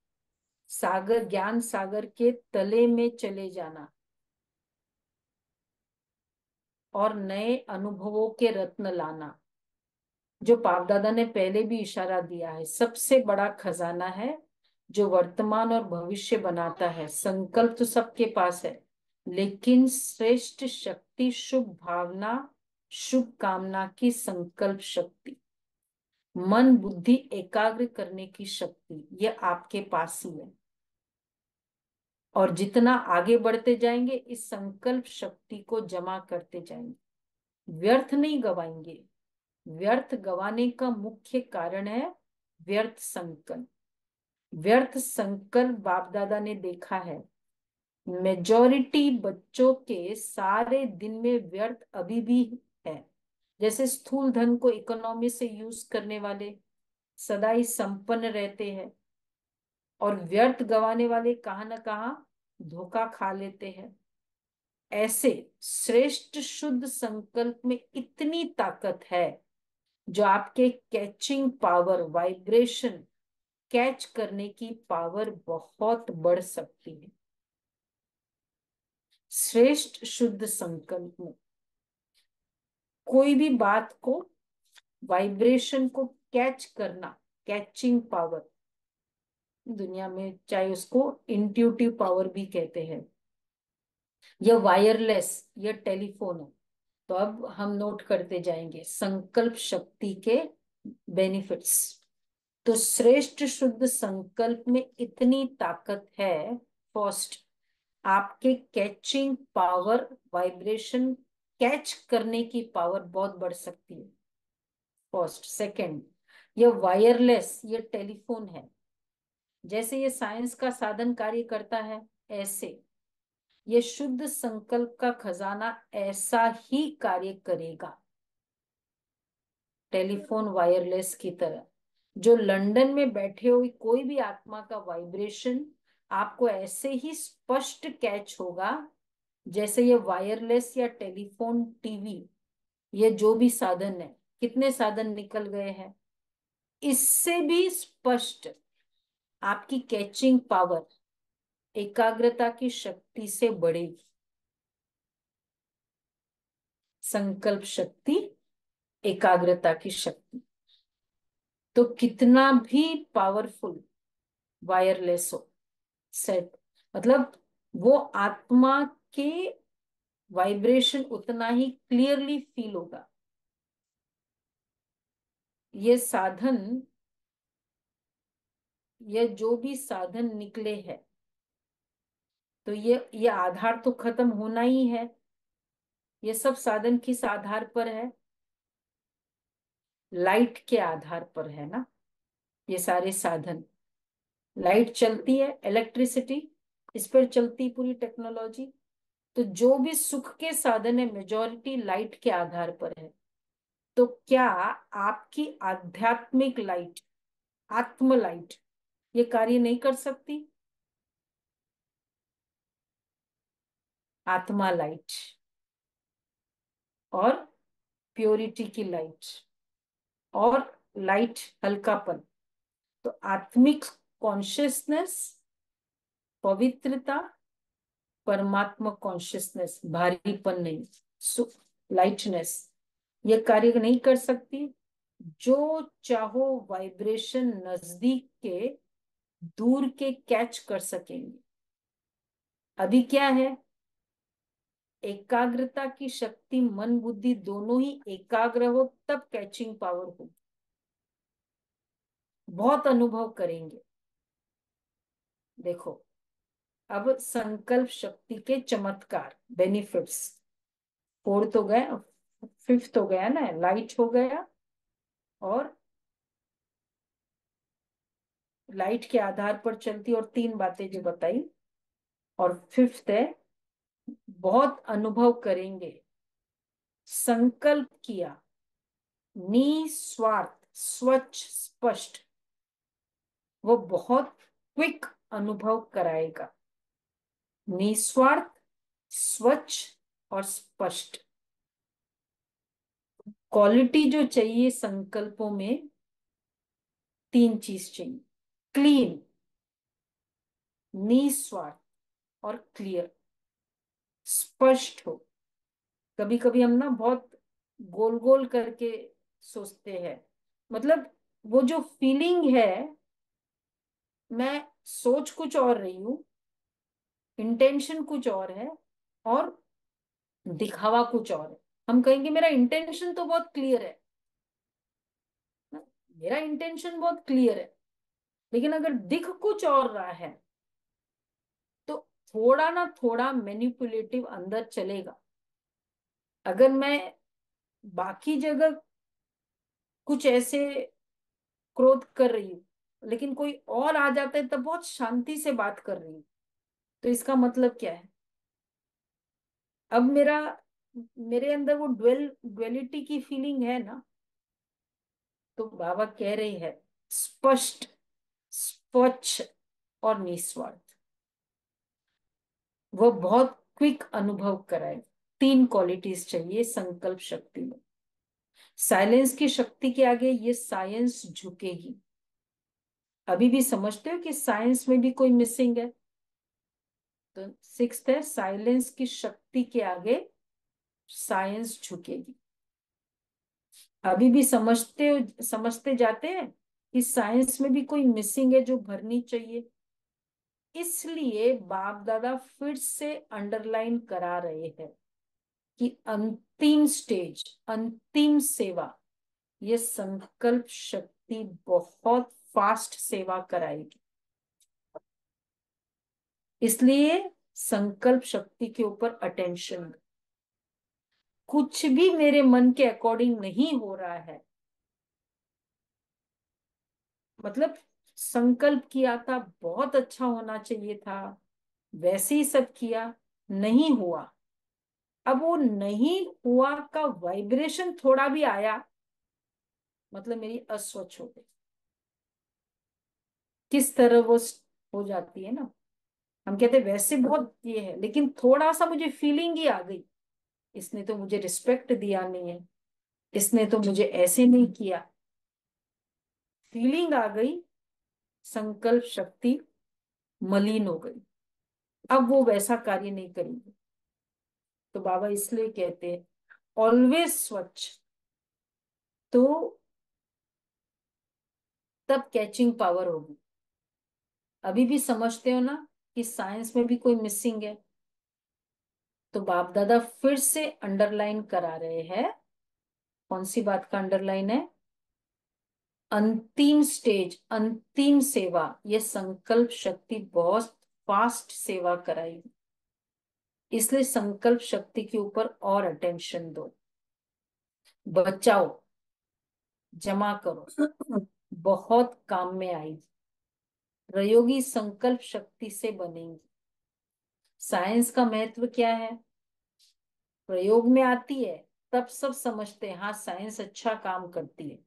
सागर ज्ञान सागर के तले में चले जाना और नए अनुभवों के रत्न लाना। जो बाप दादा ने पहले भी इशारा दिया है, सबसे बड़ा खजाना है जो वर्तमान और भविष्य बनाता है। संकल्प तो सबके पास है, लेकिन श्रेष्ठ शक्ति शुभ भावना, शुभ कामना की संकल्प शक्ति, मन बुद्धि एकाग्र करने की शक्ति, ये आपके पास ही है। और जितना आगे बढ़ते जाएंगे इस संकल्प शक्ति को जमा करते जाएंगे, व्यर्थ नहीं गवाएंगे। व्यर्थ गवाने का मुख्य कारण है व्यर्थ संकल्प। व्यर्थ संकल्प बाप दादा ने देखा है, मेजॉरिटी बच्चों के सारे दिन में व्यर्थ अभी भी है। जैसे स्थूल धन को इकोनॉमी से यूज करने वाले सदा ही संपन्न रहते हैं, और व्यर्थ गवाने वाले कहाँ ना कहाँ धोखा खा लेते हैं। ऐसे श्रेष्ठ शुद्ध संकल्प में इतनी ताकत है जो आपके कैचिंग पावर, वाइब्रेशन कैच करने की पावर बहुत बढ़ सकती है। श्रेष्ठ शुद्ध संकल्प में कोई भी बात को, वाइब्रेशन को कैच करना, कैचिंग पावर, दुनिया में चाहे उसको इंट्यूटिव पावर भी कहते हैं। यह वायरलेस, यह टेलीफोन है। तो अब हम नोट करते जाएंगे संकल्प शक्ति के बेनिफिट्स। तो श्रेष्ठ शुद्ध संकल्प में इतनी ताकत है, फर्स्ट, आपके कैचिंग पावर, वाइब्रेशन कैच करने की पावर बहुत बढ़ सकती है, फर्स्ट। सेकंड, ये वायरलेस, ये टेलीफोन है। जैसे ये साइंस का साधन कार्य करता है, ऐसे ये शुद्ध संकल्प का खजाना ऐसा ही कार्य करेगा, टेलीफोन वायरलेस की तरह। जो लंदन में बैठे हुए कोई भी आत्मा का वाइब्रेशन आपको ऐसे ही स्पष्ट कैच होगा जैसे ये वायरलेस या टेलीफोन, टीवी, ये जो भी साधन है, कितने साधन निकल गए हैं, इससे भी स्पष्ट आपकी कैचिंग पावर, एकाग्रता की शक्ति से बढ़ेगी। संकल्प शक्ति, एकाग्रता की शक्ति। तो कितना भी पावरफुल वायरलेस हो सेट, मतलब वो आत्मा के वाइब्रेशन उतना ही क्लियरली फील होगा। ये साधन, ये जो भी साधन निकले हैं, तो ये आधार तो खत्म होना ही है। ये सब साधन किस आधार पर है? लाइट के आधार पर है ना। ये सारे साधन, लाइट चलती है, इलेक्ट्रिसिटी, इस पर चलती पूरी टेक्नोलॉजी। तो जो भी सुख के साधन है, मेजॉरिटी लाइट के आधार पर है। तो क्या आपकी आध्यात्मिक लाइट, आत्म लाइट, ये कार्य नहीं कर सकती? आत्मा लाइट और प्योरिटी की लाइट और लाइट हल्कापन, तो आत्मिक कॉन्शियसनेस, पवित्रता, परमात्मा कॉन्शियसनेस, भारीपन नहीं, सुख, लाइटनेस, ये कार्य नहीं कर सकती। जो चाहो वाइब्रेशन नजदीक के, दूर के कैच कर सकेंगे। अभी क्या है? एकाग्रता की शक्ति, मन बुद्धि दोनों ही एकाग्र हो तब कैचिंग पावर हो। बहुत अनुभव करेंगे। देखो, अब संकल्प शक्ति के चमत्कार, बेनिफिट्स, फोर्थ हो गया, फिफ्थ हो गया ना, लाइट हो गया, और लाइट के आधार पर चलती और तीन बातें जो बताई, और फिफ्थ है बहुत अनुभव करेंगे। संकल्प किया, निस्वार्थ, स्वच्छ, स्पष्ट, वो बहुत क्विक अनुभव कराएगा। निस्वार्थ, स्वच्छ और स्पष्ट। क्वालिटी जो चाहिए संकल्पों में, तीन चीज चाहिए: क्लीन, निस्वार्थ और क्लियर, स्पष्ट हो। कभी कभी हम ना बहुत गोल गोल करके सोचते हैं, मतलब वो जो फीलिंग है, मैं सोच कुछ और रही हूं, इंटेंशन कुछ और है, और दिखावा कुछ और है। हम कहेंगे मेरा इंटेंशन तो बहुत क्लियर है ना, मेरा इंटेंशन बहुत क्लियर है, लेकिन अगर दिख कुछ और रहा है तो थोड़ा ना थोड़ा मैनिपुलेटिव अंदर चलेगा। अगर मैं बाकी जगह कुछ ऐसे क्रोध कर रही हूं, लेकिन कोई और आ जाता है तब बहुत शांति से बात कर रही हूं, तो इसका मतलब क्या है? अब मेरे अंदर वो ड्वेलिटी की फीलिंग है ना। तो बाबा कह रहे हैं स्पष्ट, स्वच्छ और निस्वार्थ, वो बहुत क्विक अनुभव कराए। तीन क्वालिटीज चाहिए संकल्प शक्ति में। साइलेंस की शक्ति के आगे ये साइंस झुकेगी। अभी भी समझते हो कि साइंस में भी कोई मिसिंग है? तो सिक्स्थ है, साइलेंस की शक्ति के आगे साइंस झुकेगी। अभी भी समझते जाते हैं कि साइंस में भी कोई मिसिंग है जो भरनी चाहिए। इसलिए बाप दादा फिर से अंडरलाइन करा रहे हैं कि अंतिम स्टेज, अंतिम सेवा, ये संकल्प शक्ति बहुत फास्ट सेवा कराएगी। इसलिए संकल्प शक्ति के ऊपर अटेंशन। कुछ भी मेरे मन के अकॉर्डिंग नहीं हो रहा है, मतलब संकल्प किया था बहुत अच्छा होना चाहिए था, वैसे ही सब किया, नहीं हुआ। अब वो नहीं हुआ का वाइब्रेशन थोड़ा भी आया, मतलब मेरी अस्वच्छ हो गई। किस तरह वो हो जाती है ना, हम कहते हैं वैसे बहुत ये है, लेकिन थोड़ा सा मुझे फीलिंग ही आ गई, इसने तो मुझे रिस्पेक्ट दिया नहीं है, इसने तो मुझे ऐसे नहीं किया, फीलिंग आ गई, संकल्प शक्ति मलिन हो गई। अब वो वैसा कार्य नहीं करेंगे। तो बाबा इसलिए कहते हैं ऑलवेज स्वच्छ, तो तब कैचिंग पावर होगी। अभी भी समझते हो ना कि साइंस में भी कोई मिसिंग है। तो बाप दादा फिर से अंडरलाइन करा रहे हैं। कौन सी बात का अंडरलाइन है? अंतिम स्टेज, अंतिम सेवा। ये संकल्प शक्ति बहुत फास्ट सेवा कराएगी, इसलिए संकल्प शक्ति के ऊपर और अटेंशन दो, बचाओ, जमा करो, बहुत काम में आएगी। प्रयोगी संकल्प शक्ति से बनेंगी। साइंस का महत्व क्या है? प्रयोग में आती है तब सब समझते हैं हाँ साइंस अच्छा काम करती है।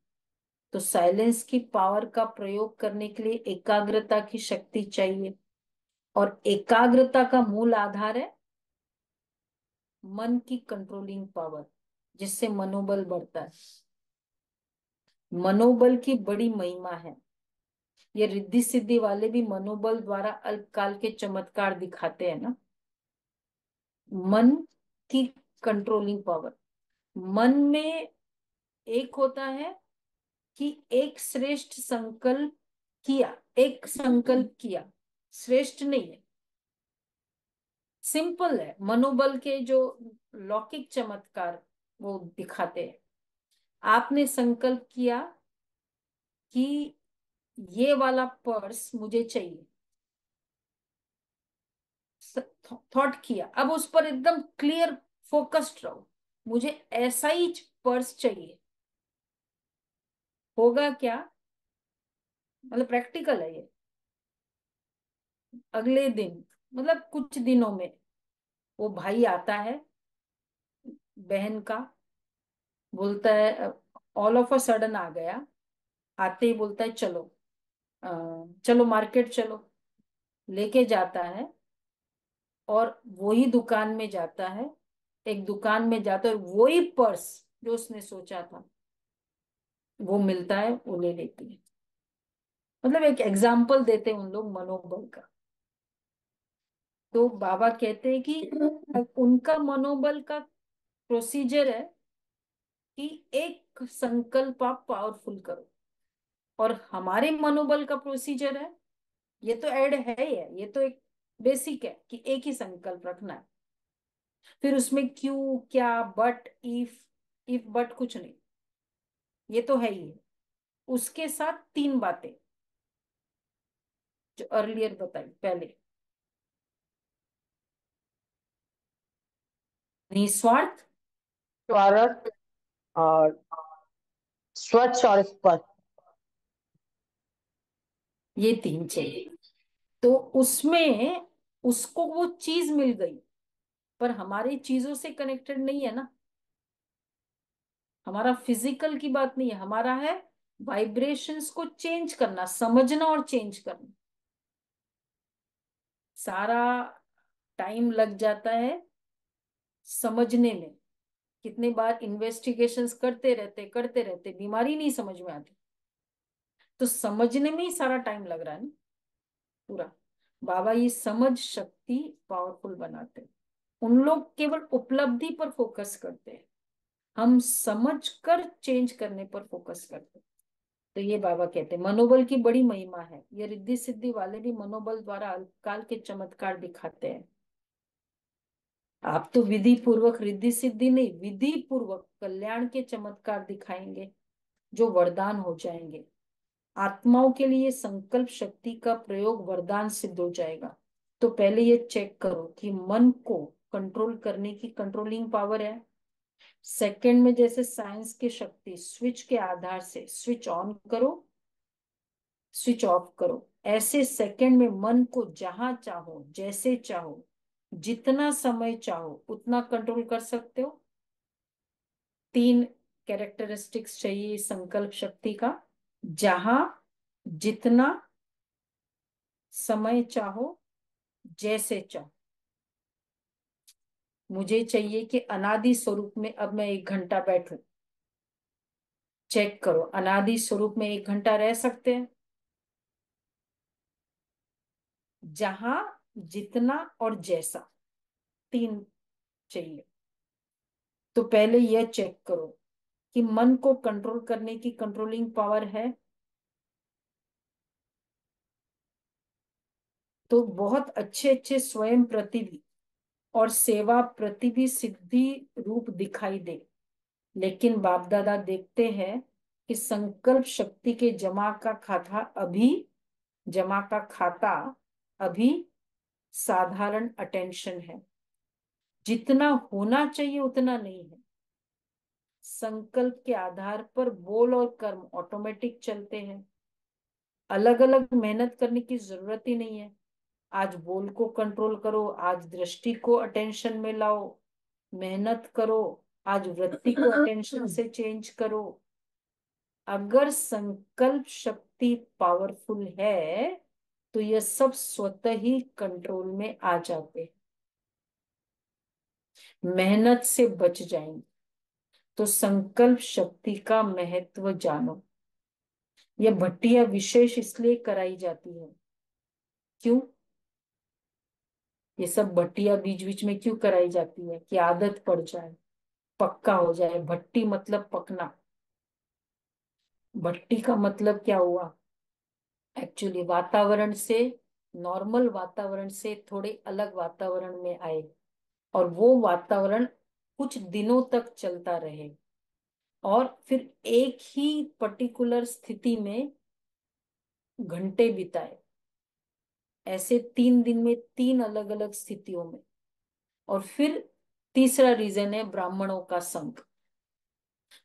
तो साइलेंस की पावर का प्रयोग करने के लिए एकाग्रता की शक्ति चाहिए, और एकाग्रता का मूल आधार है मन की कंट्रोलिंग पावर, जिससे मनोबल बढ़ता है। मनोबल की बड़ी महिमा है। ये रिद्धि सिद्धि वाले भी मनोबल द्वारा अल्पकाल के चमत्कार दिखाते हैं ना। मन की कंट्रोलिंग पावर, मन में एक होता है कि एक श्रेष्ठ संकल्प किया, एक संकल्प किया, श्रेष्ठ नहीं है, सिंपल है। मनोबल के जो लौकिक चमत्कार वो दिखाते हैं। आपने संकल्प किया कि ये वाला पर्स मुझे चाहिए, थॉट किया, अब उस पर एकदम क्लियर फोकस्ड रहो, मुझे ऐसा ही पर्स चाहिए। होगा क्या? मतलब प्रैक्टिकल है ये। अगले दिन, मतलब कुछ दिनों में, वो भाई आता है बहन का, बोलता है, ऑल ऑफ अ सडन आ गया, आते ही बोलता है चलो, अ, चलो मार्केट चलो, लेके जाता है, और वही दुकान में जाता है, एक दुकान में जाता है, वही पर्स जो उसने सोचा था वो मिलता है, वो ले लेती है। मतलब एक एग्जाम्पल देते हैं उन लोग मनोबल का। तो बाबा कहते हैं कि उनका मनोबल का प्रोसीजर है कि एक संकल्प आप पावरफुल करो, और हमारे मनोबल का प्रोसीजर है, ये तो ऐड है ही है, ये तो एक बेसिक है कि एक ही संकल्प रखना है। फिर उसमें क्यों, क्या, बट, इफ बट कुछ नहीं, ये तो है ही है। उसके साथ तीन बातें जो अर्लियर बताई पहले: निस्वार्थ, स्वार्थ और स्वच्छ और स्पष्ट। ये तीन चाहिए। तो उसमें उसको वो चीज मिल गई, पर हमारी चीजों से कनेक्टेड नहीं है ना। हमारा फिजिकल की बात नहीं है, हमारा है वाइब्रेशंस को चेंज करना, समझना और चेंज करना। सारा टाइम लग जाता है समझने में। कितने बार इन्वेस्टिगेशंस करते रहते बीमारी नहीं समझ में आती, तो समझने में ही सारा टाइम लग रहा है ना पूरा। बाबा ये समझ शक्ति पावरफुल बनाते हैं। उन लोग केवल उपलब्धि पर फोकस करते हैं, हम समझ कर चेंज करने पर फोकस करते हैं। तो ये बाबा कहते हैं मनोबल की बड़ी महिमा है। ये रिद्धि सिद्धि वाले भी मनोबल द्वारा अल्पकाल के चमत्कार दिखाते हैं। आप तो विधि पूर्वक, रिद्धि सिद्धि नहीं, विधि पूर्वक कल्याण के चमत्कार दिखाएंगे जो वरदान हो जाएंगे। आत्माओं के लिए संकल्प शक्ति का प्रयोग वरदान सिद्ध हो जाएगा। तो पहले ये चेक करो कि मन को कंट्रोल करने की कंट्रोलिंग पावर है। सेकंड में जैसे साइंस की शक्ति स्विच के आधार से स्विच ऑन करो, स्विच ऑफ करो, ऐसे सेकंड में मन को जहां चाहो, जैसे चाहो, जितना समय चाहो उतना कंट्रोल कर सकते हो। तीन कैरेक्टरिस्टिक्स चाहिए संकल्प शक्ति का: जहां, जितना, समय चाहो, जैसे चाहो। मुझे चाहिए कि अनादि स्वरूप में अब मैं 1 घंटा बैठूं। चेक करो, अनादि स्वरूप में 1 घंटा रह सकते हैं। जहां, जितना और जैसा, तीन चाहिए। तो पहले यह चेक करो कि मन को कंट्रोल करने की कंट्रोलिंग पावर है। तो बहुत अच्छे अच्छे स्वयं प्रतिभि और सेवा प्रतिभि सिद्धि रूप दिखाई दे, लेकिन बाप दादा देखते हैं कि संकल्प शक्ति के जमा का खाता अभी साधारण अटेंशन है। जितना होना चाहिए उतना नहीं है। संकल्प के आधार पर बोल और कर्म ऑटोमेटिक चलते हैं। अलग अलग मेहनत करने की जरूरत ही नहीं है। आज बोल को कंट्रोल करो, आज दृष्टि को अटेंशन में लाओ, मेहनत करो, आज वृत्ति को अटेंशन से चेंज करो। अगर संकल्प शक्ति पावरफुल है तो यह सब स्वतः ही कंट्रोल में आ जाते हैं, मेहनत से बच जाएंगे। तो संकल्प शक्ति का महत्व जानो। यह भट्टियां विशेष इसलिए कराई जाती है। क्यों? ये सब भट्टियां बीच बीच में क्यों कराई जाती है? कि आदत पड़ जाए, पक्का हो जाए। भट्टी मतलब पकना। भट्टी का मतलब क्या हुआ? एक्चुअली वातावरण से, नॉर्मल वातावरण से थोड़े अलग वातावरण में आए, और वो वातावरण कुछ दिनों तक चलता रहे, और फिर एक ही पर्टिकुलर स्थिति में घंटे बिताए। ऐसे 3 दिन में 3 अलग अलग स्थितियों में। और फिर तीसरा रीजन है ब्राह्मणों का संग।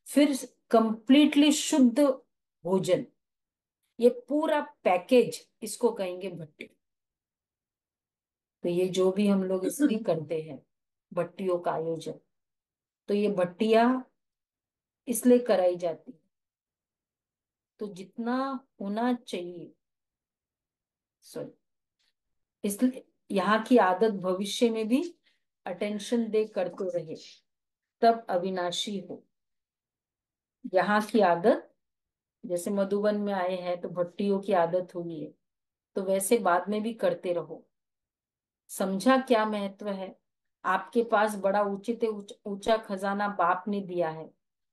फिर कंप्लीटली शुद्ध भोजन। ये पूरा पैकेज इसको कहेंगे भट्टी। तो ये जो भी हम लोग इसलिए करते हैं भट्टियों का आयोजन, तो ये भट्टियां इसलिए कराई जाती है। तो जितना होना चाहिए, सॉरी, इसलिए यहाँ की आदत भविष्य में भी अटेंशन दे करते रहे, तब अविनाशी हो। यहाँ की आदत, जैसे मधुबन में आए हैं तो भट्टियों की आदत हुई है, तो वैसे बाद में भी करते रहो। समझा क्या महत्व है? आपके पास बड़ा उचित ऊंचा खजाना बाप ने दिया है।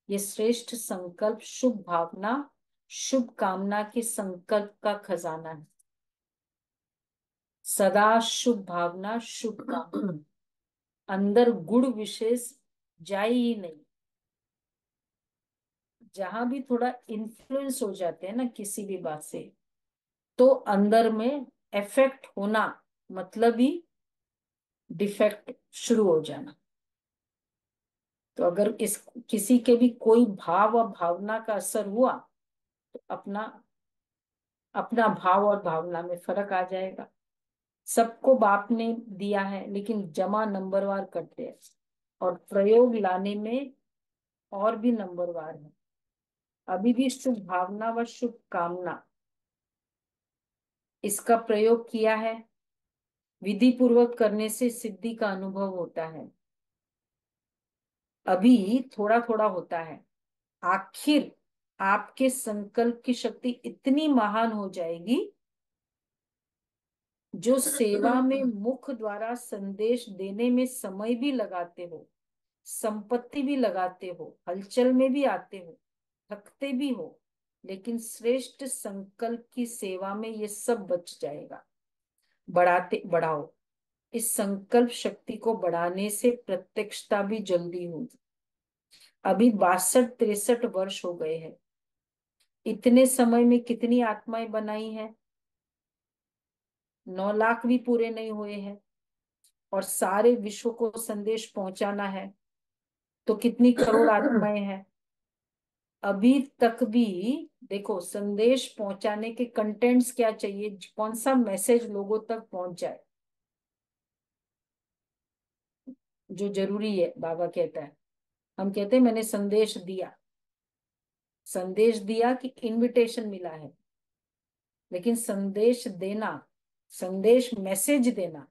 ये श्रेष्ठ संकल्प, शुभ भावना, शुभ कामना के संकल्प का खजाना है। सदा शुभ भावना, शुभ कामना, अंदर गुण विशेष जाए ही नहीं। जहां भी थोड़ा इन्फ्लुएंस हो जाते हैं ना किसी भी बात से, तो अंदर में इफेक्ट होना मतलब ही डिफेक्ट शुरू हो जाना। तो अगर इस किसी के भी कोई भाव और भावना का असर हुआ तो अपना अपना भाव और भावना में फर्क आ जाएगा। सबको बाप ने दिया है, लेकिन जमा नंबरवार करते हैं, और प्रयोग लाने में और भी नंबरवार है। अभी भी शुभ भावना व शुभ कामना, इसका प्रयोग किया है, विधि पूर्वक करने से सिद्धि का अनुभव होता है। अभी थोड़ा थोड़ा होता है। आखिर आपके संकल्प की शक्ति इतनी महान हो जाएगी, जो सेवा में मुख द्वारा संदेश देने में समय भी लगाते हो, संपत्ति भी लगाते हो, हलचल में भी आते हो, थकते भी हो, लेकिन श्रेष्ठ संकल्प की सेवा में ये सब बच जाएगा। बढ़ाओ। इस संकल्प शक्ति को बढ़ाने से प्रत्यक्षता भी जल्दी होगी। अभी 62-63 वर्ष हो गए हैं। इतने समय में कितनी आत्माएं बनाई हैं? 9 लाख भी पूरे नहीं हुए हैं, और सारे विश्व को संदेश पहुंचाना है तो कितनी करोड़ आत्माएं हैं। अभी तक भी देखो, संदेश पहुंचाने के कंटेंट्स क्या चाहिए, कौन सा मैसेज लोगों तक पहुंच जाए, जो जरूरी है। बाबा कहता है, हम कहते हैं मैंने संदेश दिया। संदेश दिया कि इनविटेशन मिला है, लेकिन संदेश देना, संदेश मैसेज देना,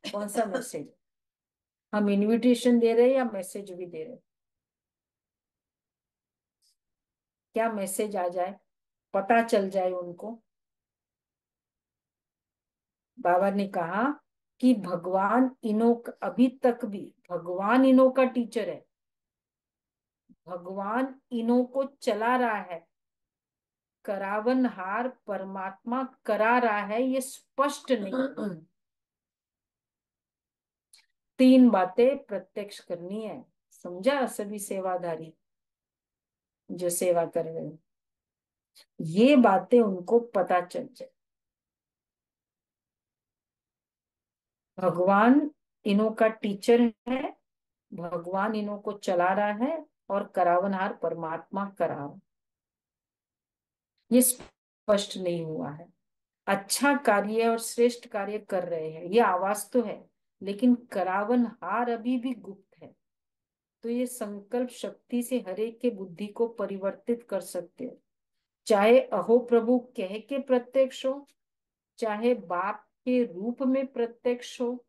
कौन सा मैसेज? हम इनविटेशन दे रहे हैं या मैसेज भी दे रहे हैं? क्या मैसेज आ जाए, पता चल जाए उनको। बाबा ने कहा कि भगवान इनो, अभी तक भी भगवान इनो का टीचर है। भगवान इन्हों को चला रहा है, करावनहार परमात्मा करा रहा है, ये स्पष्ट नहीं। तीन बातें प्रत्यक्ष करनी है, समझा? सभी सेवाधारी जो सेवा कर रहे हैं, ये बातें उनको पता चल जाए। भगवान इन्हों का टीचर है, भगवान इन्हों को चला रहा है, और करावनहार परमात्मा करा रहा है। ये स्पष्ट नहीं हुआ है। अच्छा कार्य और श्रेष्ठ कार्य कर रहे हैं, ये आवाज तो है, लेकिन करावनहार अभी भी गुप्त है। तो ये संकल्प शक्ति से हरेक के बुद्धि को परिवर्तित कर सकते हो। चाहे अहो प्रभु कह के प्रत्यक्ष हो, चाहे बाप के रूप में प्रत्यक्ष हो,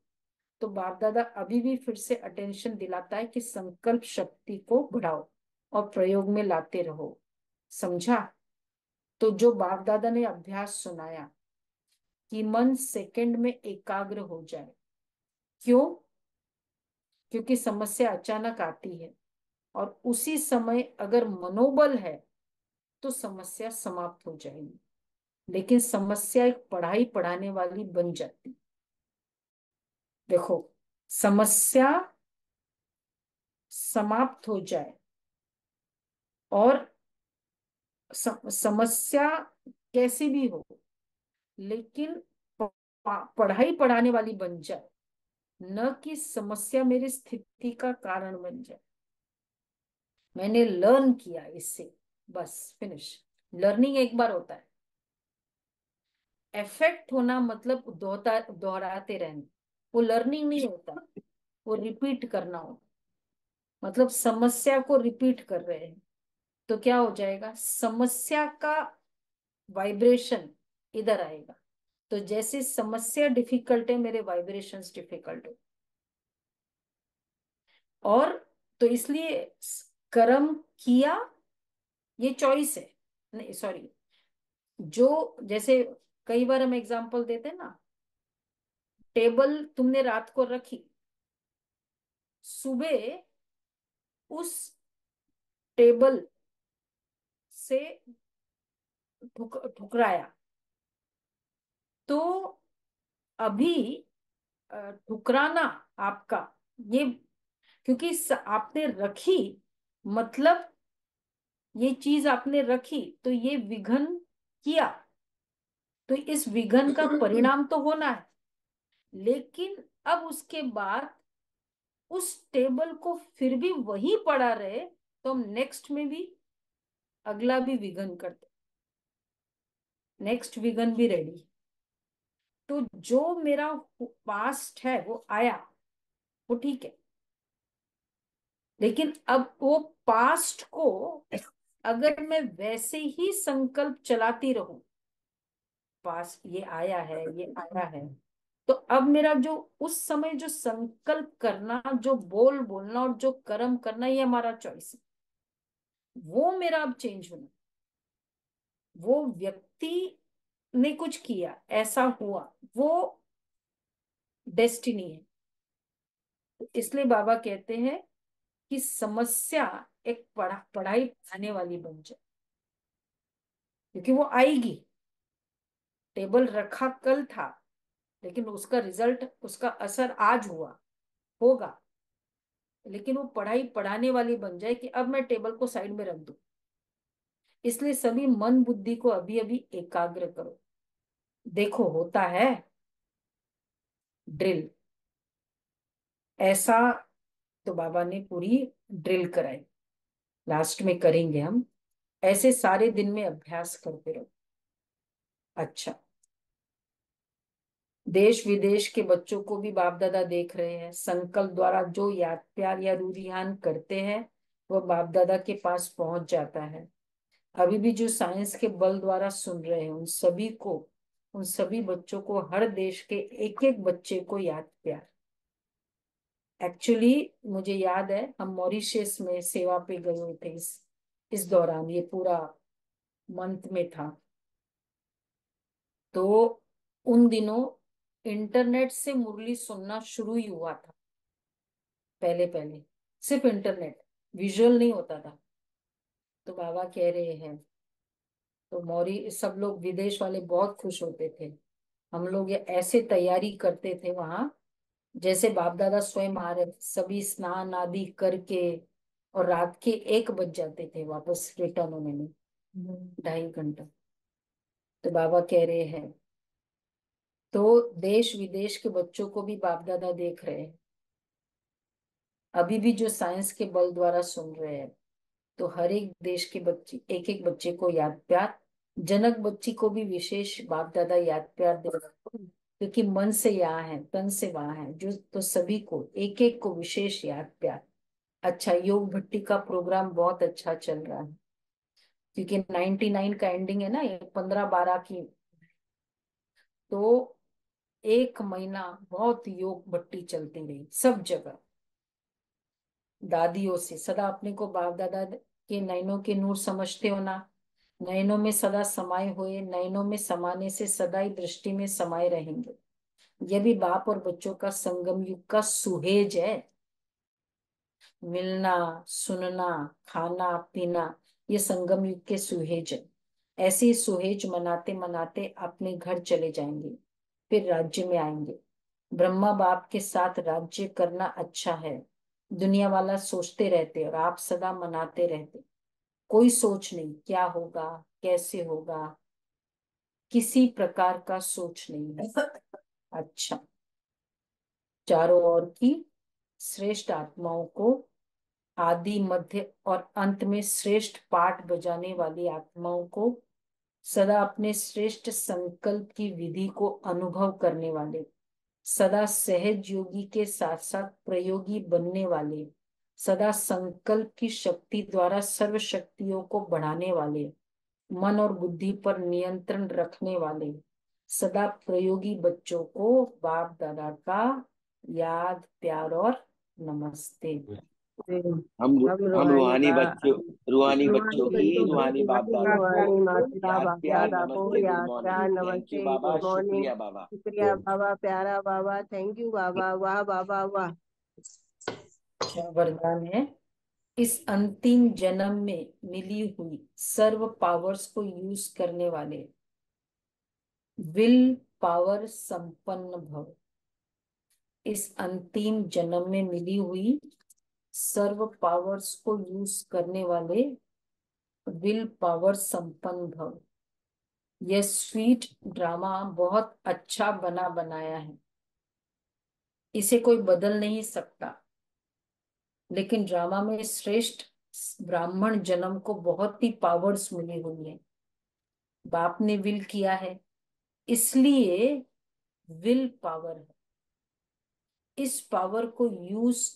तो बाप दादा अभी भी फिर से अटेंशन दिलाता है कि संकल्प शक्ति को बढ़ाओ और प्रयोग में लाते रहो। समझा? तो जो बाप दादा ने अभ्यास सुनाया कि मन सेकंड में एकाग्र हो जाए, क्यों? क्योंकि समस्या अचानक आती है, और उसी समय अगर मनोबल है तो समस्या समाप्त हो जाएगी। लेकिन समस्या एक पढ़ाई पढ़ाने वाली बन जाती। देखो, समस्या समाप्त हो जाए और समस्या कैसी भी हो, लेकिन पढ़ाई पढ़ाने वाली बन जाए, न कि समस्या मेरी स्थिति का कारण बन जाए। मैंने लर्न किया इससे, बस फिनिश। लर्निंग एक बार होता है, इफेक्ट होना मतलब दोहराते रहना, वो लर्निंग नहीं होता, वो रिपीट करना होता। मतलब समस्या को रिपीट कर रहे हैं तो क्या हो जाएगा, समस्या का वाइब्रेशन इधर आएगा। तो जैसे समस्या डिफिकल्ट है, मेरे वाइब्रेशंस डिफिकल्ट है। और तो इसलिए कर्म किया, ये चॉइस है। नहीं सॉरी, जो जैसे कई बार हम एग्जांपल देते हैं ना, टेबल तुमने रात को रखी, सुबह उस टेबल से ठुकराया, तो अभी ठुकराना आपका ये, क्योंकि आपने रखी, मतलब ये चीज आपने रखी तो ये विघन किया, तो इस विघन का परिणाम तो होना है। लेकिन अब उसके बाद उस टेबल को फिर भी वही पड़ा रहे, तो हम नेक्स्ट में भी अगला भी विघन करते, नेक्स्ट विघन भी रेडी। तो जो मेरा पास्ट है वो आया, वो ठीक है, लेकिन अब वो पास्ट को अगर मैं वैसे ही संकल्प चलाती रहूं, पास्ट ये आया है, ये आया है, तो अब मेरा जो उस समय जो संकल्प करना, जो बोलना और जो कर्म करना, ये हमारा चॉइस है। वो मेरा अब चेंज होना, वो व्यक्ति ने कुछ किया, ऐसा हुआ, वो डेस्टिनी है। इसलिए बाबा कहते हैं कि समस्या एक पढ़ाई पढ़ाने वाली बन जाए, क्योंकि वो आएगी। टेबल रखा कल था, लेकिन उसका रिजल्ट, उसका असर आज हुआ, होगा। लेकिन वो पढ़ाई पढ़ाने वाली बन जाए कि अब मैं टेबल को साइड में रख दूं। इसलिए सभी मन बुद्धि को अभी अभी एकाग्र करो। देखो होता है ड्रिल ऐसा, तो बाबा ने पूरी ड्रिल कराई, लास्ट में करेंगे हम। ऐसे सारे दिन में अभ्यास करते रहो। अच्छा, देश विदेश के बच्चों को भी बाप दादा देख रहे हैं। संकल्प द्वारा जो याद प्यार या रूरिहान करते हैं, वह बाप दादा के पास पहुंच जाता है। अभी भी जो साइंस के बल द्वारा सुन रहे हैं, उन सभी बच्चों को, हर देश के एक एक बच्चे को याद प्यार। एक्चुअली मुझे याद है, हम मॉरिशस में सेवा पे गए हुए थे, इस दौरान ये पूरा मंथ में था। तो उन दिनों इंटरनेट से मुरली सुनना शुरू ही हुआ था। पहले पहले सिर्फ इंटरनेट, विजुअल नहीं होता था। तो बाबा कह रहे हैं, तो मौरी सब लोग विदेश वाले बहुत खुश होते थे। हम लोग ये ऐसे तैयारी करते थे वहां, जैसे बाप दादा स्वयं आ रहे, सभी स्नान आदि करके, और रात के 1 बज जाते थे वापस रिटर्न होने में, 2.5 घंटा। तो बाबा कह रहे हैं, तो देश विदेश के बच्चों को भी बाप दादा देख रहे हैं, अभी भी जो साइंस के बल द्वारा सुन रहे हैं। तो हर एक देश के बच्चे, एक एक बच्चे को याद प्यार, जनक बच्ची को भी विशेष बाप दादा याद प्यार दे रहे हैं, क्योंकि मन से यहाँ है, तन से वहां है जो, तो सभी को एक एक को विशेष याद प्यार। अच्छा, योग भट्टी का प्रोग्राम बहुत अच्छा चल रहा है, क्योंकि 99 का एंडिंग है ना, ये 15-12 की। तो 1 महीना बहुत योग भट्टी चलती रही सब जगह, दादियों से सदा अपने को बाप दादा के नयनों के नूर समझते हो ना, नयनों में सदा समाये हुए, नयनों में समाने से सदा ही दृष्टि में समाये रहेंगे। यह भी बाप और बच्चों का संगम युग का सुहेज है। मिलना, सुनना, खाना पीना, ये संगम युग के सुहेज है। ऐसे ही सुहेज मनाते मनाते अपने घर चले जाएंगे, फिर राज्य में आएंगे। ब्रह्मा बाप के साथ राज्य करना अच्छा है, दुनिया वाला सोचते रहते और आप सदा मनाते रहते। कोई सोच नहीं क्या होगा, कैसे होगा, किसी प्रकार का सोच नहीं है। अच्छा, चारों ओर की श्रेष्ठ आत्माओं को, आदि मध्य और अंत में श्रेष्ठ पाठ बजाने वाली आत्माओं को, सदा अपने श्रेष्ठ संकल्प की विधि को अनुभव करने वाले, सदा सहज योगी के साथ साथ प्रयोगी बनने वाले, सदा संकल्प की शक्ति द्वारा सर्व शक्तियों को बढ़ाने वाले, मन और बुद्धि पर नियंत्रण रखने वाले, सदा प्रयोगी बच्चों को बाप दादा का याद प्यार और नमस्ते। हम रूहानी रूहानी बच्चों, रूहानी बच्चों की, रूहानी बाप दादा को रूहानी माता याद बाप प्यार दादा को नमस्ते, गुड याद मॉर्निंग। प्यार थैंक यू नमस्ते, बाबा, गुड मॉर्निंग। शुक्रिया बाबा। शुक्रिया बाबा, प्यारा बाबा, थैंक यू बाबा, वाह बाबा वाह। अच्छा, वरदान है, इस अंतिम जन्म में मिली हुई सर्व पावर्स को यूज करने वाले विल पावर संपन्न भव। इस अंतिम जन्म में मिली हुई सर्व पावर्स को यूज करने वाले विल पावर संपन्न भव। यह स्वीट ड्रामा बहुत अच्छा बना बनाया है, इसे कोई बदल नहीं सकता, लेकिन ड्रामा में श्रेष्ठ ब्राह्मण जन्म को बहुत ही पावर्स मिली हुई है। बाप ने विल किया है, इसलिए विल पावर है। इस पावर को यूज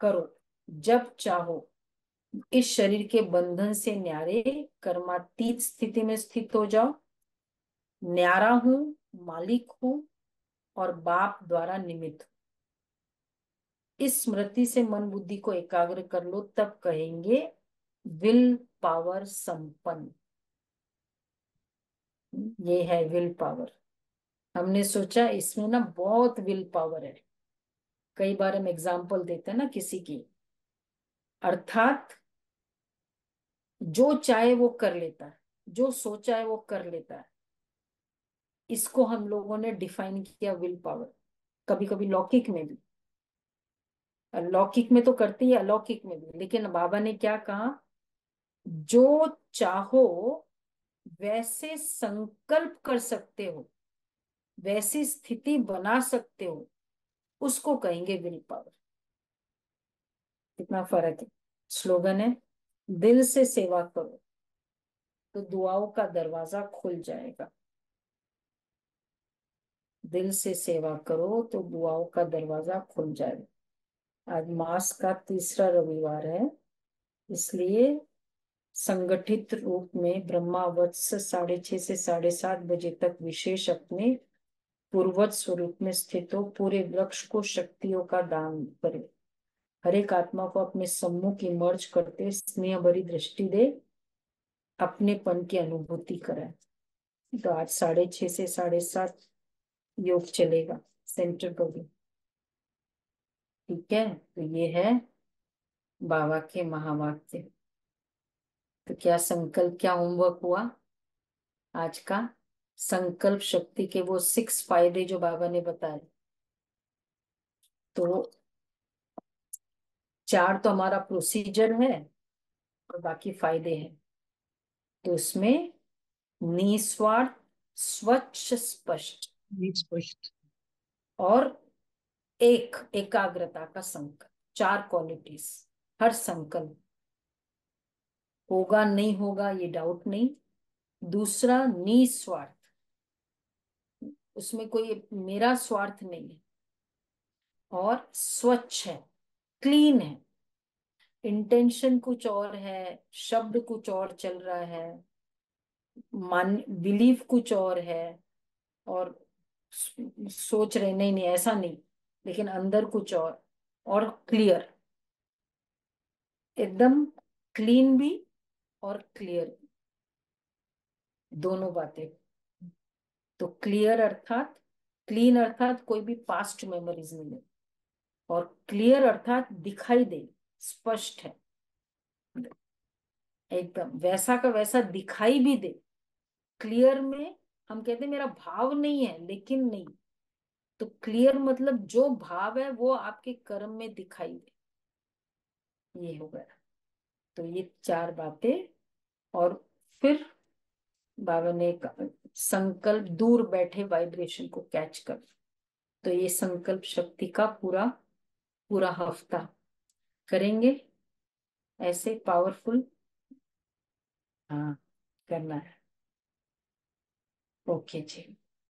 करो जब चाहो। इस शरीर के बंधन से न्यारे कर्मातीत स्थिति में स्थित हो जाओ। न्यारा हूं, मालिक हूं और बाप द्वारा निमित्त हूं। इस स्मृति से मन बुद्धि को एकाग्र कर लो, तब कहेंगे विल पावर संपन्न। ये है विल पावर। हमने सोचा इसमें ना बहुत विल पावर है। कई बार हम एग्जाम्पल देते हैं ना किसी की, अर्थात जो चाहे वो कर लेता है, जो सोचा है वो कर लेता है। इसको हम लोगों ने डिफाइन किया विल पावर। कभी कभी लौकिक में भी, लौकिक में तो करती है, अलौकिक में भी। लेकिन बाबा ने क्या कहा, जो चाहो वैसे संकल्प कर सकते हो, वैसी स्थिति बना सकते हो, उसको कहेंगे विल पावर। कितना फर्क है। स्लोगन है, दिल से सेवा करो तो दुआओं का दरवाजा खुल जाएगा। दिल से सेवा करो तो दुआओं का दरवाजा खुल जाएगा। आज मास का तीसरा रविवार है, इसलिए संगठित रूप में ब्रह्मावत्स 6:30 से 7:30 बजे तक विशेष अपने पूर्वज स्वरूप में स्थित हो पूरे वृक्ष को शक्तियों का दान करे। हर एक आत्मा को अपने सम्मुख इमर्ज करते स्नेह भरी दृष्टि दे, अपनेपन की अनुभूति कराए। तो आज 6:30 से 7:30 योग चलेगा। सेंटर को भी। ठीक है, तो ये है बाबा के महावाक्य। तो क्या संकल्प, क्या होमवर्क हुआ आज का? संकल्प शक्ति के वो 6 फायदे जो बाबा ने बताए, तो 4 तो हमारा प्रोसीजर है और बाकी फायदे हैं। तो इसमें निस्वार्थ, स्वच्छ, स्पष्ट स्पष्ट। और एकाग्रता का संकल्प, 4 क्वालिटीज। हर संकल्प होगा नहीं होगा ये डाउट नहीं। दूसरा निस्वार्थ, उसमें कोई मेरा स्वार्थ नहीं है। और स्वच्छ है, क्लीन है, इंटेंशन कुछ और है, शब्द कुछ और चल रहा है, मान बिलीफ कुछ और है, और सोच रहे नहीं नहीं ऐसा नहीं, लेकिन अंदर कुछ और क्लियर, एकदम क्लीन भी और क्लियर भी, दोनों बातें। तो क्लियर अर्थात, क्लीन अर्थात कोई भी पास्ट मेमोरीज नहीं है, और क्लियर अर्थात दिखाई दे, स्पष्ट है, एकदम वैसा का वैसा दिखाई भी दे। क्लियर में हम कहते हैं मेरा भाव नहीं है, लेकिन नहीं, तो क्लियर मतलब जो भाव है वो आपके कर्म में दिखाई दे, ये हो गया। तो ये 4 बातें। और फिर बाबा ने एक संकल्प, दूर बैठे वाइब्रेशन को कैच कर। तो ये संकल्प शक्ति का पूरा पूरा हफ्ता करेंगे ऐसे पावरफुल। हाँ, करना है। ओके जी।